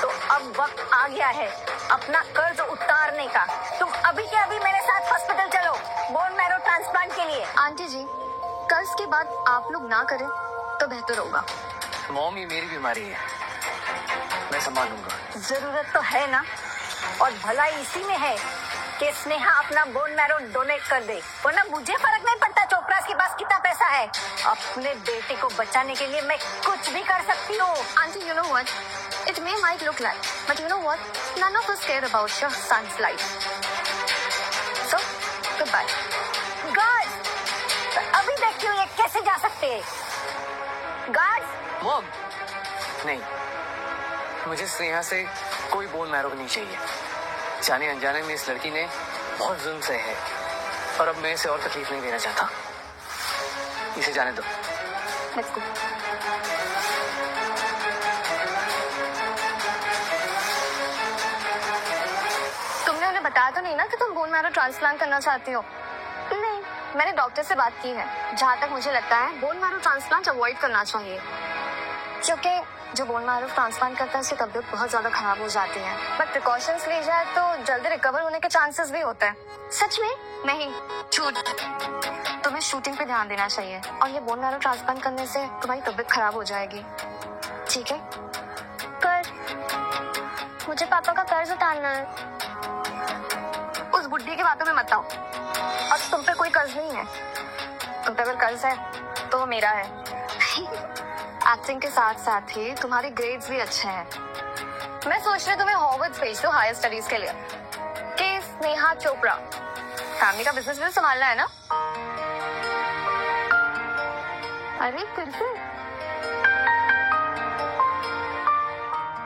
तो अब वक्त आ गया है अपना कर्ज उतारने का। तुम अभी के अभी मेरे साथ हॉस्पिटल चलो, बोन मैरो ट्रांसप्लांट के लिए। आंटी जी, कर्ज की बात आप लोग ना करें तो बेहतर होगा। मॉम, ये मेरी बीमारी है, मैं संभालूंगा। जरूरत तो है ना, और भलाई इसी में है कि स्नेहा अपना बोन मैरो डोनेट कर दे, वरना मुझे फर्क नहीं पड़ता चोपड़ा के पास कितना पैसा है। अपने बेटे को बचाने के लिए मैं कुछ भी कर सकती हूँ। Auntie, you know what? It might look like, but you know what? None of us care about your son's life. So, goodbye. Guards, अभी देखती हूँ ये कैसे जा सकते हैं। गार्ड्स, मॉम, नहीं, मुझे स्नेहा से कोई बोन मैरो नहीं चाहिए। जाने अनजाने में इस लड़की ने बहुत जुल्म सहे है और अब मैं इसे और तकलीफ नहीं देना चाहता। इसे जाने दो। Let's go. तुमने उन्हें बताया तो नहीं ना कि तुम बोन मैरो ट्रांसप्लांट करना चाहती हो? नहीं, मैंने डॉक्टर से बात की है। जहाँ तक मुझे लगता है बोन मैरो ट्रांसप्लांट अवॉइड करना चाहिए, क्योंकि जो बोन मैरो ट्रांसप्लांट करता है उसकी तबीयत बहुत ज्यादा खराब हो जाती है। बट प्रिकॉशंस ली जाए तो जल्दी रिकवर होने के चांसेस भी होते हैं। सच में? नहीं, झूठ। तुम्हें शूटिंग पे ध्यान देना चाहिए, और ये बोन मैरो ट्रांसप्लांट करने से तुम्हारी तबीयत खराब हो जाएगी, ठीक है? पर मुझे पापा का कर्ज उतारना है। उस बुढ़ी की बातों में मत आओ। और तुम पे कोई कर्ज नहीं है। तुम पे अगर कर्ज है तो वो मेरा है। एक्टिंग के साथ साथ ही तुम्हारे ग्रेड्स भी अच्छे हैं। मैं सोच रही तुम्हें हॉवर्ड भेज दो हायर स्टडीज के लिए। कि स्नेहा चोपड़ा, फैमिली का बिजनेस भी संभालना है ना? अरे फिर से?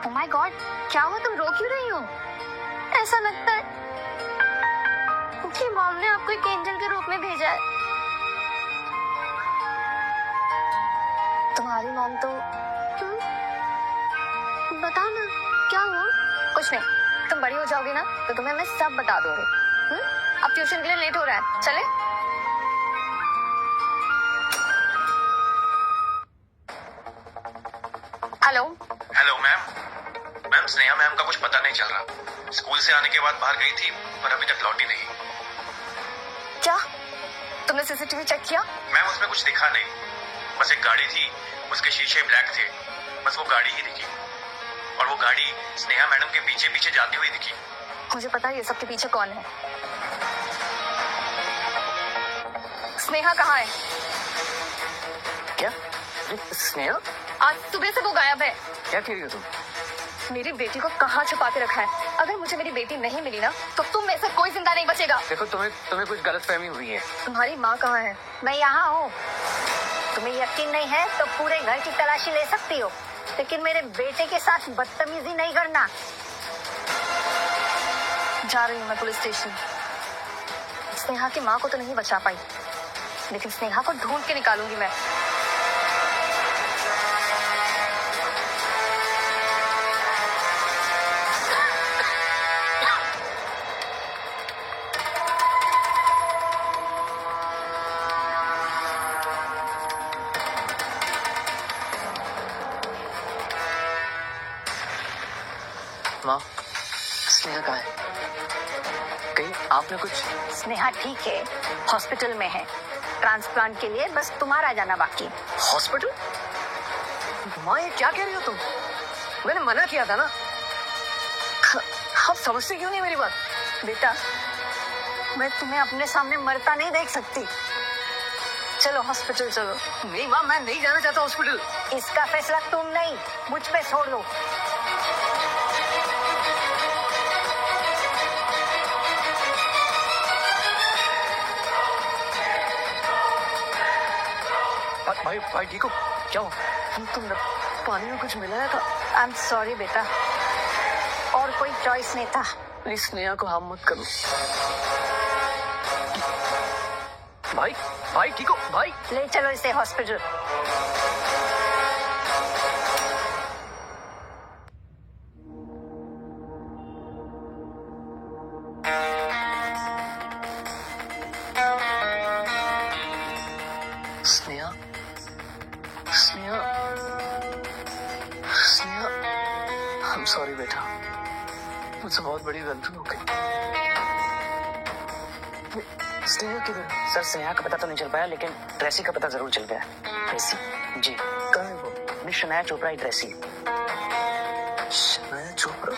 ओह माय गॉड, क्या हुआ? तुम रो क्यों रही हो? ऐसा लगता है कि मॉम ने आपको एक एंजल के रूप में भेजा है। तुम्हारी मॉम तो बताओ ना, क्या हुआ? कुछ नहीं, तुम बड़ी हो जाओगी ना तो तुम्हें मैं सब बता दूंगी। अब ट्यूशन के लिए लेट हो रहा है, चले? Hello. Hello ma'am. Ma'am, Sneha ma'am का कुछ पता नहीं चल रहा। स्कूल से आने के बाद बाहर गई थी पर अभी तक लौटी नहीं। क्या तुमने सीसीटीवी चेक किया? मैम, उसमें कुछ दिखा नहीं, बस एक गाड़ी थी, उसके शीशे ब्लैक थे, बस वो गाड़ी ही दिखी, और वो गाड़ी स्नेहा मैडम के पीछे पीछे जाती हुई दिखी। मुझे पता है ये सबके पीछे कौन है। स्नेहा कहाँ है? क्या? स्नेहा? आज सुबह से वो गायब है। क्या कह रही हो तुम? मेरी बेटी को कहाँ छुपा के रखा है? अगर मुझे मेरी बेटी नहीं मिली ना तो तुम में से कोई जिंदा नहीं बचेगा। देखो, तुम्हें कुछ गलतफहमी हुई है। तुम्हारी माँ कहाँ है? मैं यहाँ हूँ। तुम्हें यकीन नहीं है तो पूरे घर की तलाशी ले सकती हो, लेकिन मेरे बेटे के साथ बदतमीजी नहीं करना। जा रही हूँ मैं पुलिस स्टेशन। स्नेहा की माँ को तो नहीं बचा पाई, लेकिन स्नेहा को ढूंढ के निकालूंगी मैं। माँ, स्नेहा कहाँ है? कहीं आपने कुछ? स्नेहा ठीक है, हॉस्पिटल में है। ट्रांसप्लांट के लिए बस तुम्हारा जाना बाकी। हॉस्पिटल? माँ, ये क्या कह रही हो तुम? मैंने मना किया था ना। आप समझते क्यों नहीं मेरी बात? बेटा, मैं तुम्हें अपने सामने मरता नहीं देख सकती। चलो हॉस्पिटल चलो। नहीं माँ, मैं नहीं जाना चाहता हॉस्पिटल। इसका फैसला तुम नहीं, मुझ पे छोड़ दो। भाई ठीक हो? क्या हो? तुमने पानी में कुछ मिलाया था? आई एम सॉरी बेटा, और कोई चॉइस नहीं था। प्लीज स्नेहा को हार्म मत करो। भाई ठीक हो? भाई ले चलो इसे हॉस्पिटल। स्नेहा, I'm sorry बेटा, मुझसे बहुत बड़ी गलती हो गई। स्नेहा किधर है? सर स्नेहा का पता तो नहीं चल पाया, लेकिन ट्रेसी का पता जरूर चल गया। ट्रेसी? जी, कहाँ है वो? मिस शनाया चोपड़ा ही ट्रेसी। शनाया चोपड़ा?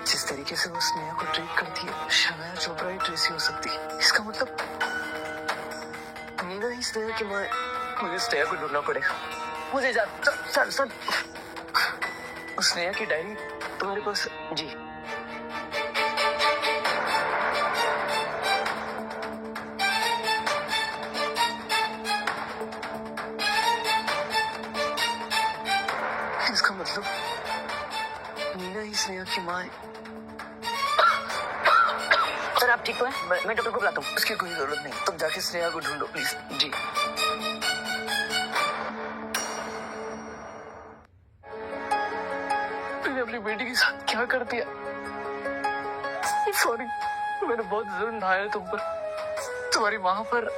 जिस तरीके से वो स्नेहा को ट्रीट करती है, शनाया चोपड़ा ही ट्रेसी हो सकती है। इसका मतलब नीना ही स्नेहा की माँ है। मुझे स्नेहा को ढूंढना पड़ेगा। मुझे सर स्नेहा की डायरी तुम्हारे पास? जी। इसका मतलब नीना ही स्नेहा की माँ है। सर आप ठीक तो हैं? मैं डॉक्टर को बुलाता हूँ। उसकी कोई जरूरत नहीं, तुम जाके स्नेहा को ढूंढो प्लीज। जी। मैंने अपनी बेटी के साथ क्या कर दिया? सॉरी, मैंने बहुत जुल्म ढाया तुम पर, तुम्हारी माँ पर।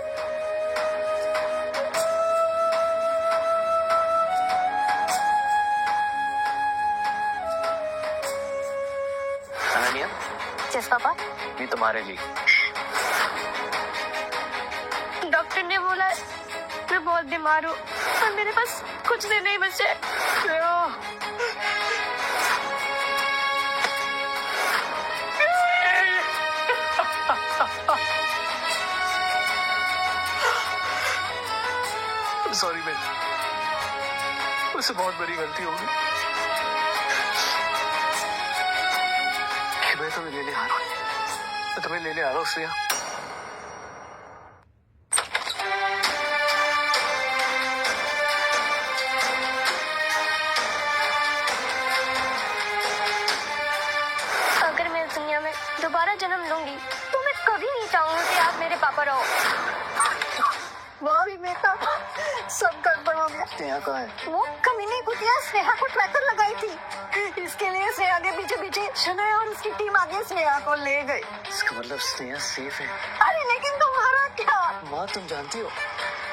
Ananya, yes papa. ये तुम्हारे लिए। डॉक्टर ने बोला मैं बहुत बीमार हूँ और मेरे पास कुछ दिन नहीं बचे। सॉरी बेटा, मुझसे बहुत बड़ी गलती होगी। मैं तुम्हें लेने आ रहा हूँ, मैं तुम्हें लेने आ रहा हूँ श्रेया। अगर मैं इस दुनिया में दोबारा जन्म लूंगी तो मैं कभी नहीं चाहूंगी कि आप मेरे पापा रहो। भाभी बेटा, सब गड़बड़ हो गया। स्नेहा कहाँ है? वो कमीनी कुतिया स्नेहा को ट्रैकर लगाई थी, इसके लिए स्नेहा के पीछे पीछे शनाया और उसकी टीम आगे स्नेहा को ले गई। इसका मतलब स्नेहा सेफ है। अरे लेकिन तुम्हारा क्या? माँ तुम जानती हो,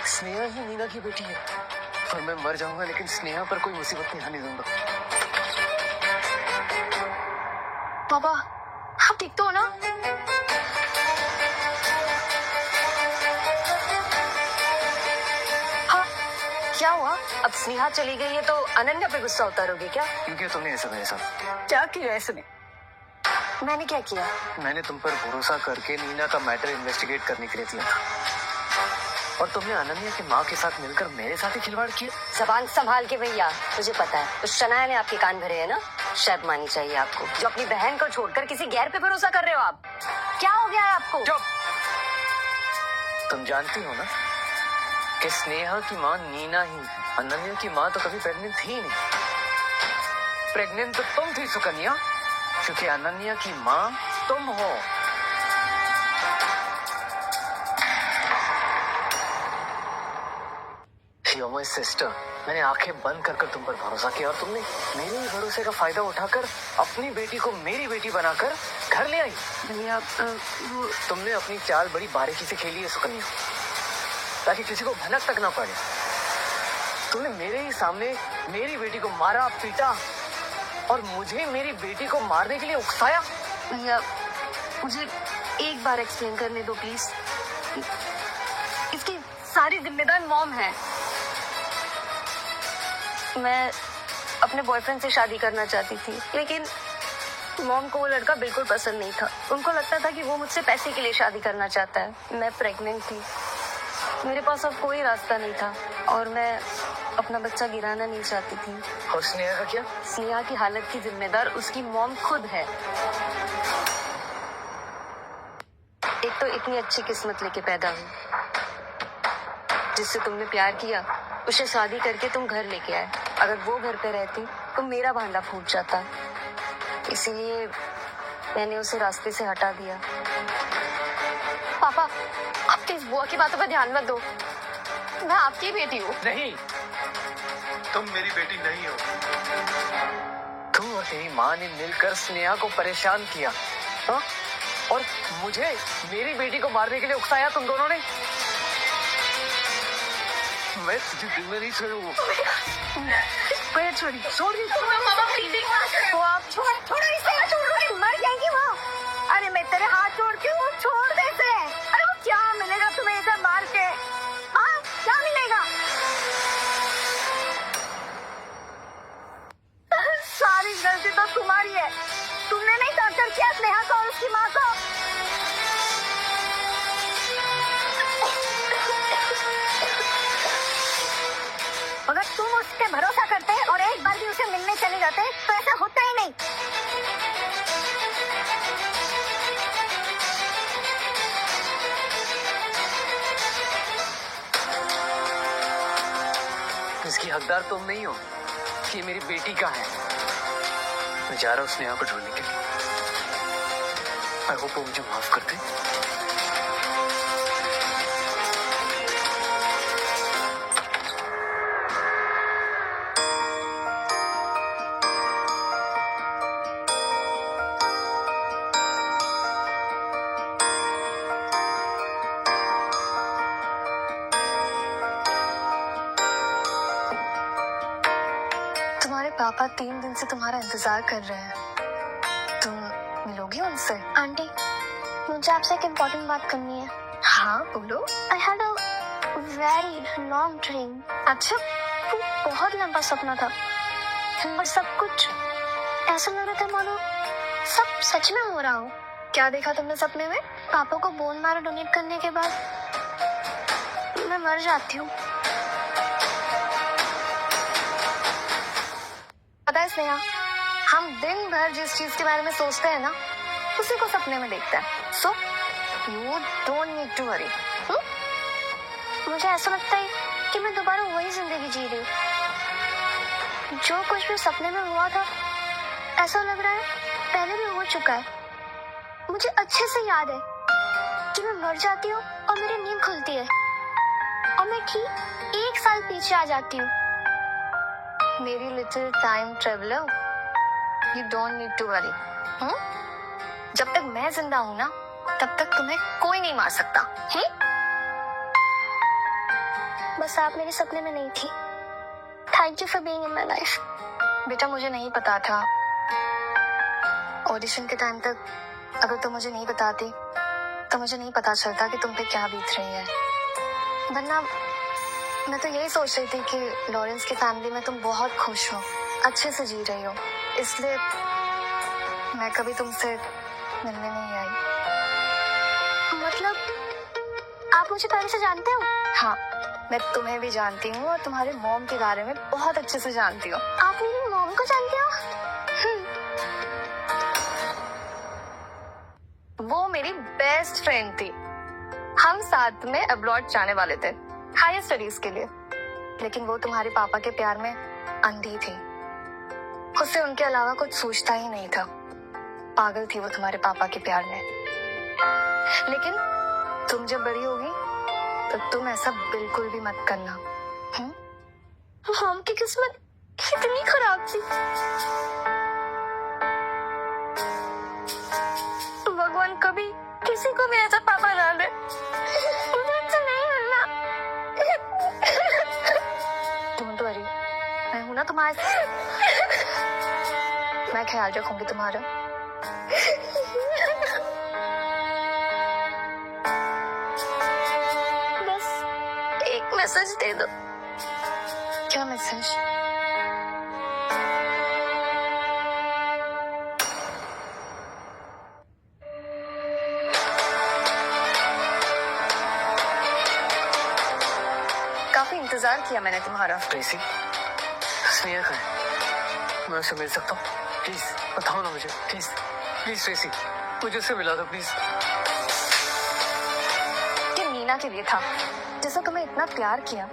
स्नेहा ही नीना की बेटी है। और मैं मर जाऊंगा लेकिन स्नेहा पर कोई मुसीबत नहीं आने दूंगा। पापा आप ठीक तो हो ना? हाँ, क्या हुआ? अब स्नेहा चली गई है तो अनन्या पे गुस्सा उतारोगे क्या? क्योंकि तुमने ऐसा मेरे साथ। क्या किया इसने? मैंने क्या किया? मैंने तुम पर भरोसा करके नीना का मैटर इन्वेस्टिगेट करने के लिए दिया था, और तुमने अनन्या की माँ के साथ मिलकर मेरे साथ ही खिलवाड़ किया। जबान संभाल के भैया, मुझे पता है उस शनाया ने आपके कान भरे है ना। शर्म मानी चाहिए आपको, जो अपनी बहन को छोड़कर किसी गैर पे भरोसा कर रहे हो आप। क्या हो गया है आपको? चुप! तुम जानती हो ना कि स्नेहा की माँ नीना ही है। अनन्या की माँ तो कभी प्रेग्नेंट थी ही नहीं। प्रेग्नेंट तो तुम थी सुकन्या, क्योंकि अनन्या की माँ तुम हो। You're my sister। मैंने आंखें बंद कर तुम पर भरोसा किया, और तुमने मेरे ही भरोसे का फायदा उठाकर अपनी बेटी को मेरी बेटी बनाकर घर ले आई। भैया तुमने अपनी चाल बड़ी बारीकी से खेली है सुकन्या, ताकि किसी को भनक तक ना पड़े। तुमने मेरे ही सामने मेरी बेटी को मारा, पीटा, और मुझे मेरी बेटी को मारने के लिए उकसाया। भैया मुझे एक बार एक्सप्लेन करने दो प्लीज। इसकी सारी जिम्मेदार मॉम है। मैं अपने बॉयफ्रेंड से शादी करना चाहती थी, लेकिन मॉम को वो लड़का बिल्कुल पसंद नहीं था। उनको लगता था कि वो मुझसे पैसे के लिए शादी करना चाहता है। मैं प्रेग्नेंट थी, मेरे पास अब कोई रास्ता नहीं था, और मैं अपना बच्चा गिराना नहीं चाहती थी। और स्नेहा का क्या? स्नेहा की हालत की जिम्मेदार उसकी मॉम खुद है। एक तो इतनी अच्छी किस्मत लेके पैदा हुई, जिससे तुमने प्यार किया, उसे शादी करके तुम घर लेके आए। अगर वो घर पे रहती तो मेरा भांडा फूट जाता, इसीलिए मैंने उसे रास्ते से हटा दिया। पापा आप प्लीज बुआ की बातों पर ध्यान मत दो, मैं आपकी बेटी हूँ। नहीं, तुम मेरी बेटी नहीं हो। तू और तेरी माँ ने मिलकर स्नेहा को परेशान किया, हाँ? और मुझे मेरी बेटी को मारने के लिए उकसाया तुम दोनों ने। मैं तुझे दिल में नहीं छोड़ूंगा। वो आप छोड़ इसे, मर जाएगी वो। अरे मैं तेरे हाथ जोड़ती हूँ, छोड़ दे इसे। अरे वो को और उसकी माँ को। अगर तुम उस पे भरोसा करते और एक बार भी उसे मिलने चले जाते तो ऐसा होता ही नहीं। इसकी हकदार तुम नहीं हो कि मेरी बेटी का है। मैं जा रहा हूँ स्नेहा को ढूंढने के लिए। आई होप वो मुझे माफ कर दे। तुम्हारे पापा 3 दिन से तुम्हारा इंतजार कर रहे हैं। तुम मिलोगी उनसे? आंटी, मुझे आपसे एक इम्पोर्टेंट बात करनी है। हाँ बोलो। I had a very long dream. अच्छा, वो बहुत लंबा सपना था और सब कुछ ऐसा लग रहा था मानो सब सच में हो रहा हो। क्या देखा तुमने सपने में? पापा को बोन मैरो डोनेट करने के बाद मैं मर जाती हूँ। पता है स्नेहा, हम दिन भर जिस चीज के बारे में सोचते हैं ना, उसी को सपने में देखते हैं। So you don't need to worry. मुझे ऐसा लगता है कि मैं दोबारा वही जिंदगी जी रही हूँ। जो कुछ भी सपने में हुआ था ऐसा लग रहा है पहले भी हो चुका है। मुझे अच्छे से याद है कि मैं मर जाती हूँ और मेरी नींद खुलती है और मैं ठीक 1 साल पीछे आ जाती हूँ। मेरी little time traveller, you don't need to worry. जब तक मैं जिंदा हूं ना, तब तक तुम्हें कोई नहीं मार सकता। बस आप मेरे सपने में नहीं थी। Thank you for being in my life. बेटा, मुझे नहीं पता था ऑडिशन के टाइम तक। अगर तुम मुझे नहीं बताती तो मुझे नहीं पता चलता कि तुम पे क्या बीत रही है। वरना मैं तो यही सोच रही थी कि लॉरेंस की फैमिली में तुम बहुत खुश हो, अच्छे से जी रही हो, इसलिए मैं कभी तुमसे मिलने नहीं आई। मतलब आप मुझे पहले से जानते हो? हाँ, मैं तुम्हें भी जानती हूँ और तुम्हारे मॉम के बारे में बहुत अच्छे से जानती हूँ। आप मेरी मॉम को जानते हो? वो मेरी बेस्ट फ्रेंड थी। हम साथ में अब्रॉड जाने वाले थे हायर स्टडीज के लिए, लेकिन वो तुम्हारे पापा के प्यार में अंधी थी। उससे उनके अलावा कुछ सोचता ही नहीं था। पागल थी वो तुम्हारे पापा के प्यार में। लेकिन तुम जब बड़ी होगी तो तुम ऐसा बिल्कुल भी मत करना। मॉम की किस्मत कितनी खराब थी। भगवान कभी किसी को भी ऐसा पापा ना दे। मुझे ऐसा नहीं मिलना। डोंट वरी, मैं हूं ना तुम्हारे साथ। मैं ख्याल रखूंगी तुम्हारा। बस एक मैसेज दे दो। क्या मैसेज? काफी इंतजार किया मैंने तुम्हारा। ट्रेसी, स्नेहा कहाँ है? मैं उससे मिल सकता हूँ? प्लीज बताओ ना मुझे, प्लीज प्लीज ट्रेसी, मुझे उससे मिला दो प्लीज। ये मीना के लिए था, जिसे तुम्हें इतना प्यार किया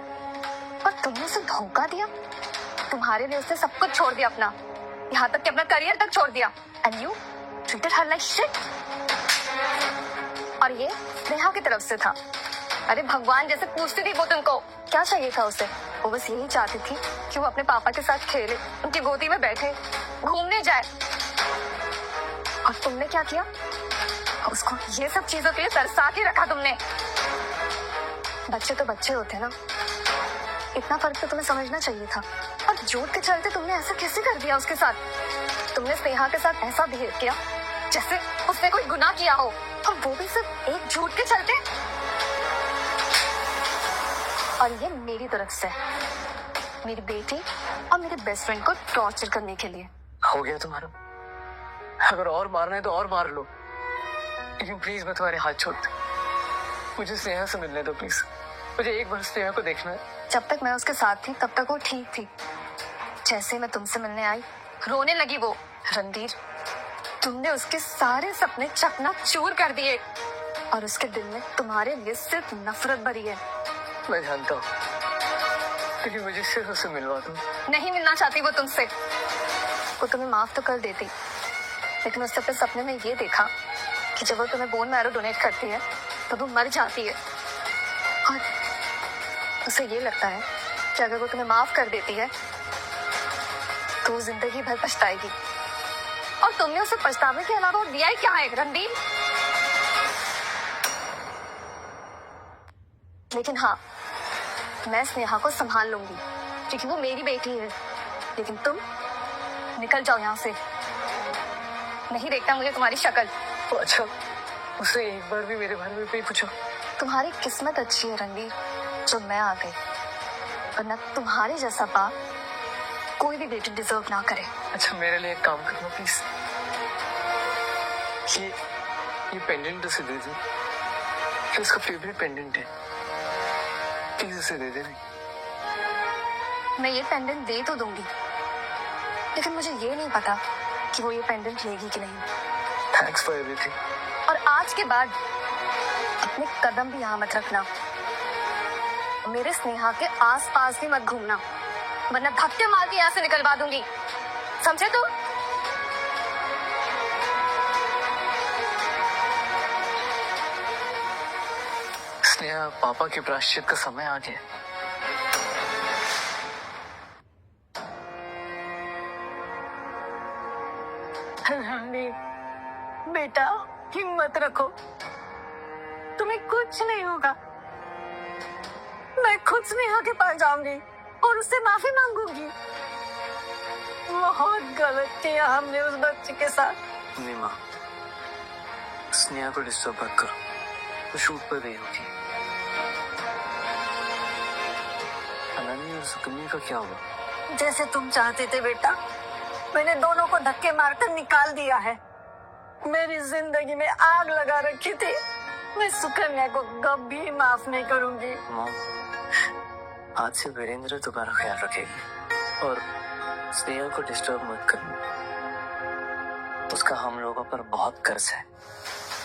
और तुमने उसे धोखा दिया। तुम्हारे लिए उसने सब कुछ छोड़ दिया अपना, यहाँ तक कि अपना करियर तक छोड़ दिया। And you treated her like shit. और ये स्नेहा की तरफ से था। अरे भगवान जैसे पूछती थी वो तुमको क्या चाहिए था उसे। वो बस यही चाहती थी कि वो अपने पापा के साथ खेले, उनकी गोदी में बैठे, घूमने जाए। और तुमने क्या किया? उसको ये सब चीजों के लिए तरसा के रखा तुमने। बच्चे तो बच्चे होते ना, इतना फर्क तो तुम्हें समझना चाहिए था। और झूठ के चलते तुमने ऐसा कैसे कर दिया उसके साथ? तुमने स्नेहा के साथ ऐसा बिहेव किया जैसे उसने कोई गुनाह किया हो, और वो भी सिर्फ एक झूठ के चलते। और ये मेरी तरफ से, मेरी बेटी और मेरे बेस्ट फ्रेंड को टॉर्चर करने के लिए। हो गया तुम्हारा? अगर और मारना है तो और मार लो, लेकिन प्लीज मैं तुम्हारे हाथ छोड़ती हूँ। मुझे स्नेहा से मिलने दो प्लीज। मुझे एक बार स्नेहा को देखना है। जब तक मैं उसके साथ थी तब तक वो ठीक थी। जैसे मैं तुमसे मिलने आई रोने लगी वो। रणवीर, तुमने उसके सारे सपने चकनाचूर कर दिए और उसके दिल में तुम्हारे लिए सिर्फ नफरत भरी है। मैं जानता हूँ, लेकिन मुझे सिर्फ उससे मिलवा दो। नहीं मिलना चाहती वो तुमसे। वो तुम्हें माफ तो कर देती, लेकिन उसने अपने सपने में ये देखा कि जब वो तुम्हें बोन मैरो डोनेट करती है तब वो मर जाती है, और उसे ये लगता है कि अगर वो तुम्हें माफ कर देती है तो वो जिंदगी भर पछताएगी। और तुमने उसे पछतावे के अलावा और दिया ही क्या है रणबीर? लेकिन हाँ, मैं स्नेहा को संभाल लूंगी क्योंकि वो मेरी बेटी है। लेकिन तुम निकल जाओ यहाँ से। नहीं देखता मुझे तुम्हारी शक्ल। अच्छा, उसे एक बार भी मेरे बारे में भी पूछो। तुम्हारी किस्मत अच्छी है रणवीर जो मैं आ गई, वरना तुम्हारे जैसा बाप कोई भी बेटी डिजर्व ना करे। अच्छा, मेरे लिए एक काम करो प्लीज। ये पेंडेंट उसे दे दो। ये उसका फेवरेट पेंडेंट है। प्लीज उसे दे दे। मैं ये पेंडेंट दे तो दूंगी, लेकिन मुझे ये नहीं पता कि वो ये पेंडेंट लेगी कि नहीं। Thanks for everything. और आज के बाद अपने कदम भी यहाँ मत रखना। मेरे स्नेहा के आसपास भी मत घूमना, वरना धक्के मार के यहाँ से निकलवा दूंगी। समझे तू? स्नेहा, पापा के प्रायश्चित का समय आ गया। बेटा हिम्मत रखो, तुम्हें कुछ नहीं होगा। मैं खुद स्नेहा के पास जाऊंगी और उससे माफी मांगूंगी। बहुत गलत किया हमने उस बच्चे के साथ। नहीं माँ, स्नेहा को डिस्टर्ब मत करो, वो शूट पर गई होगी। अनन्या और सुकन्या का क्या हुआ? जैसे तुम चाहते थे बेटा, मैंने दोनों को धक्के मारकर निकाल दिया है। मेरी जिंदगी में आग लगा रखी थी। मैं सुकन्या को कभी माफ नहीं करूंगी। मॉम, आज से वीरेंद्र तुम्हारा ख्याल रखेगी और स्नेहा को डिस्टर्ब मत करना। उसका हम लोगों पर बहुत कर्ज है।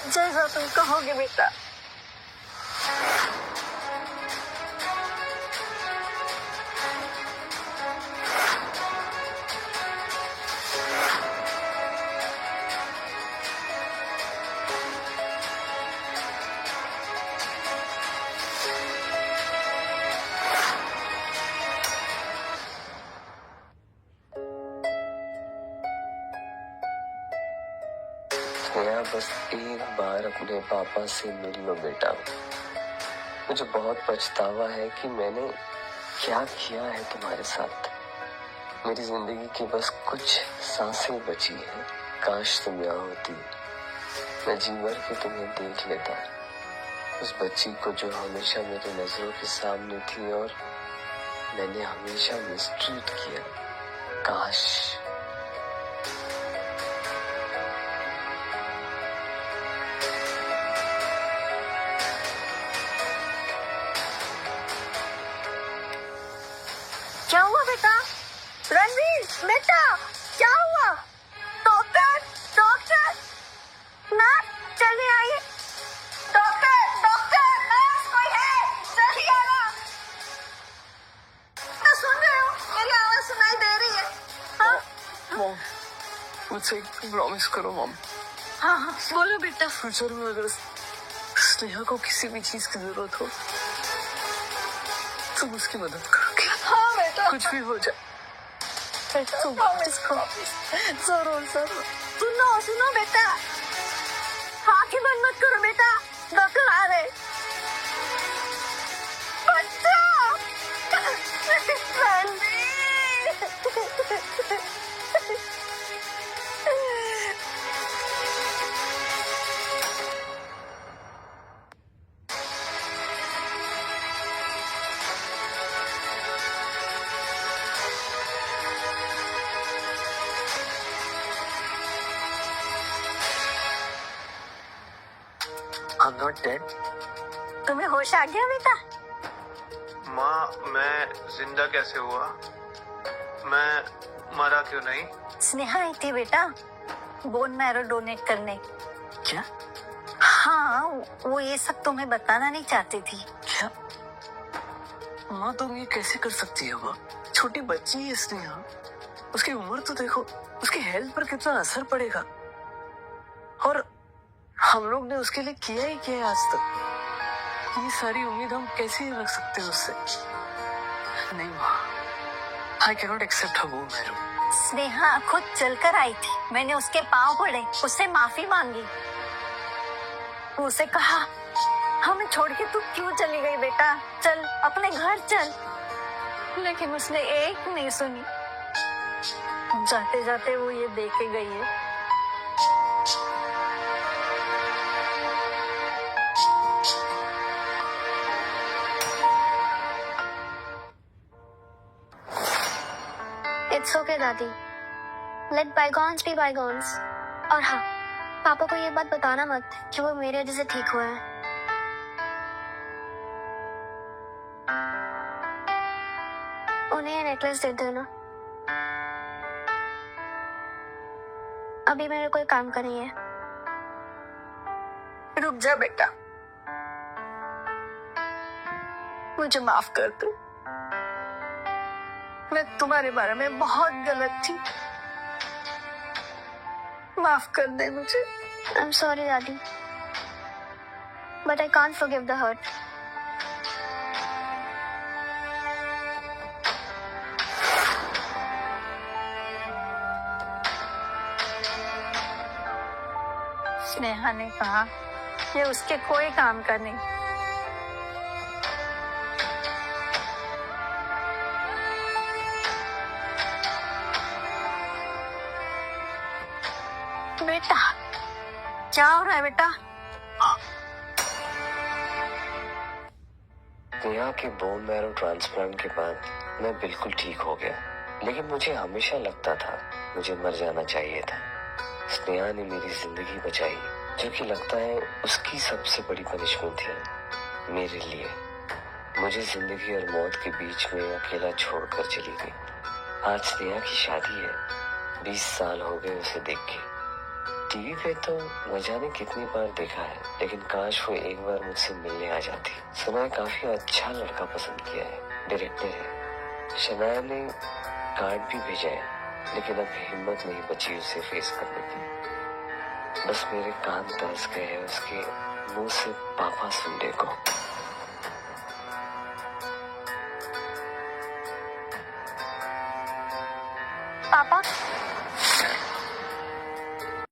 जैसा तुम कहोगे बेटा। स्नेहा, बस एक बार अपने पापा से मिल लो बेटा। मुझे बहुत पछतावा है कि मैंने क्या किया है तुम्हारे साथ। मेरी जिंदगी की बस कुछ सांसें बची हैं। काश तुम यहाँ होती, मैं जी भर के तुम्हें देख लेता। उस बच्ची को जो हमेशा मेरी नजरों के सामने थी और मैंने हमेशा मिसट्रीट किया। काश। क्या हुआ बेटा? रणवीर बेटा, क्या हुआ? डॉक्टर, डॉक्टर, नर्स जल्दी आइए। डॉक्टर, डॉक्टर, नर्स कोई है? जल्दी आना। क्या सुन रहे हो? मेरी आवाज सुनाई दे रही है? हाँ मॉम, मुझसे एक प्रॉमिस करो मॉम। हाँ हाँ बोलो बेटा। फ्यूचर में अगर स्नेहा को किसी भी चीज की जरूरत हो तुम उसकी मदद करोगे। हाँ बेटा, कुछ भी हो जाए बेटा प्रॉमिस प्रॉमिस, जरूर जरूर। सुनो सुनो बेटा, आंखें बंद मत करो बेटा, डॉक्टर आ रहे। बच्चों, रणवीर। I'm not dead. तुम्हें होश आ गया बेटा? माँ मैं जिंदा कैसे हुआ? मैं मरा क्यों नहीं? स्नेहा आई थी बेटा बोन मैरो डोनेट करने। क्या? हाँ, वो ये सब तुम्हें बताना नहीं चाहती थी। क्या? माँ तुम ये कैसे कर सकती हो? वो छोटी बच्ची है स्नेहा, उसकी उम्र तो देखो, उसकी हेल्थ पर कितना असर पड़ेगा। और हम लोग ने उसके लिए किया ही क्या है आज तक। ये सारी उम्मीद हम कैसे रख सकते हैं उससे? नहीं माँ, I cannot accept her boon marrow. Sneha खुद चलकर आई थी, मैंने उसके पांव पड़े, उससे माफी मांगी, उसे कहा हमें छोड़ के तू क्यों चली गई बेटा, चल अपने घर चल। लेकिन उसने एक नहीं सुनी, जाते जाते वो ये दे के गई है। इट्स ओके दादी, लेट बायगॉन्स बी बायगॉन्स। और हाँ, पापा को ये बात बताना मत कि वो मेरे वजह से ठीक हुए हैं। उन्हें ये नेकलेस दे देना, अभी मेरे कोई काम का नहीं है। रुक जा बेटा, मुझे माफ कर दो, मैं तुम्हारे बारे में बहुत गलत थी, माफ कर दे मुझे। I'm sorry, Daddy, but I can't forgive the hurt. Sneha ने कहा ये उसके कोई काम का नहीं। बेटा क्या हो रहा है बेटा? नेहा के बोन मैरो ट्रांसप्लांट के बाद मैं बिल्कुल ठीक हो गया, लेकिन मुझे हमेशा लगता था मुझे मर जाना चाहिए था। स्नेहा ने मेरी जिंदगी बचाई, जो कि लगता है उसकी सबसे बड़ी पनिशमेंट थी मेरे लिए। मुझे जिंदगी और मौत के बीच में अकेला छोड़कर चली गई। आज स्नेहा की शादी है, 20 साल हो गए उसे देख के। टीवी पे तो न जाने कितनी बार देखा है, लेकिन काश वो एक बार मुझसे मिलने आ जाती। सुना है काफी अच्छा लड़का पसंद किया है, डायरेक्टर है। शनाया ने कार्ड भी भेजा है, लेकिन अब हिम्मत नहीं बची उसे फेस करने की। बस मेरे कान तरस गए हैं उसके मुंह से पापा सुनने को। पापा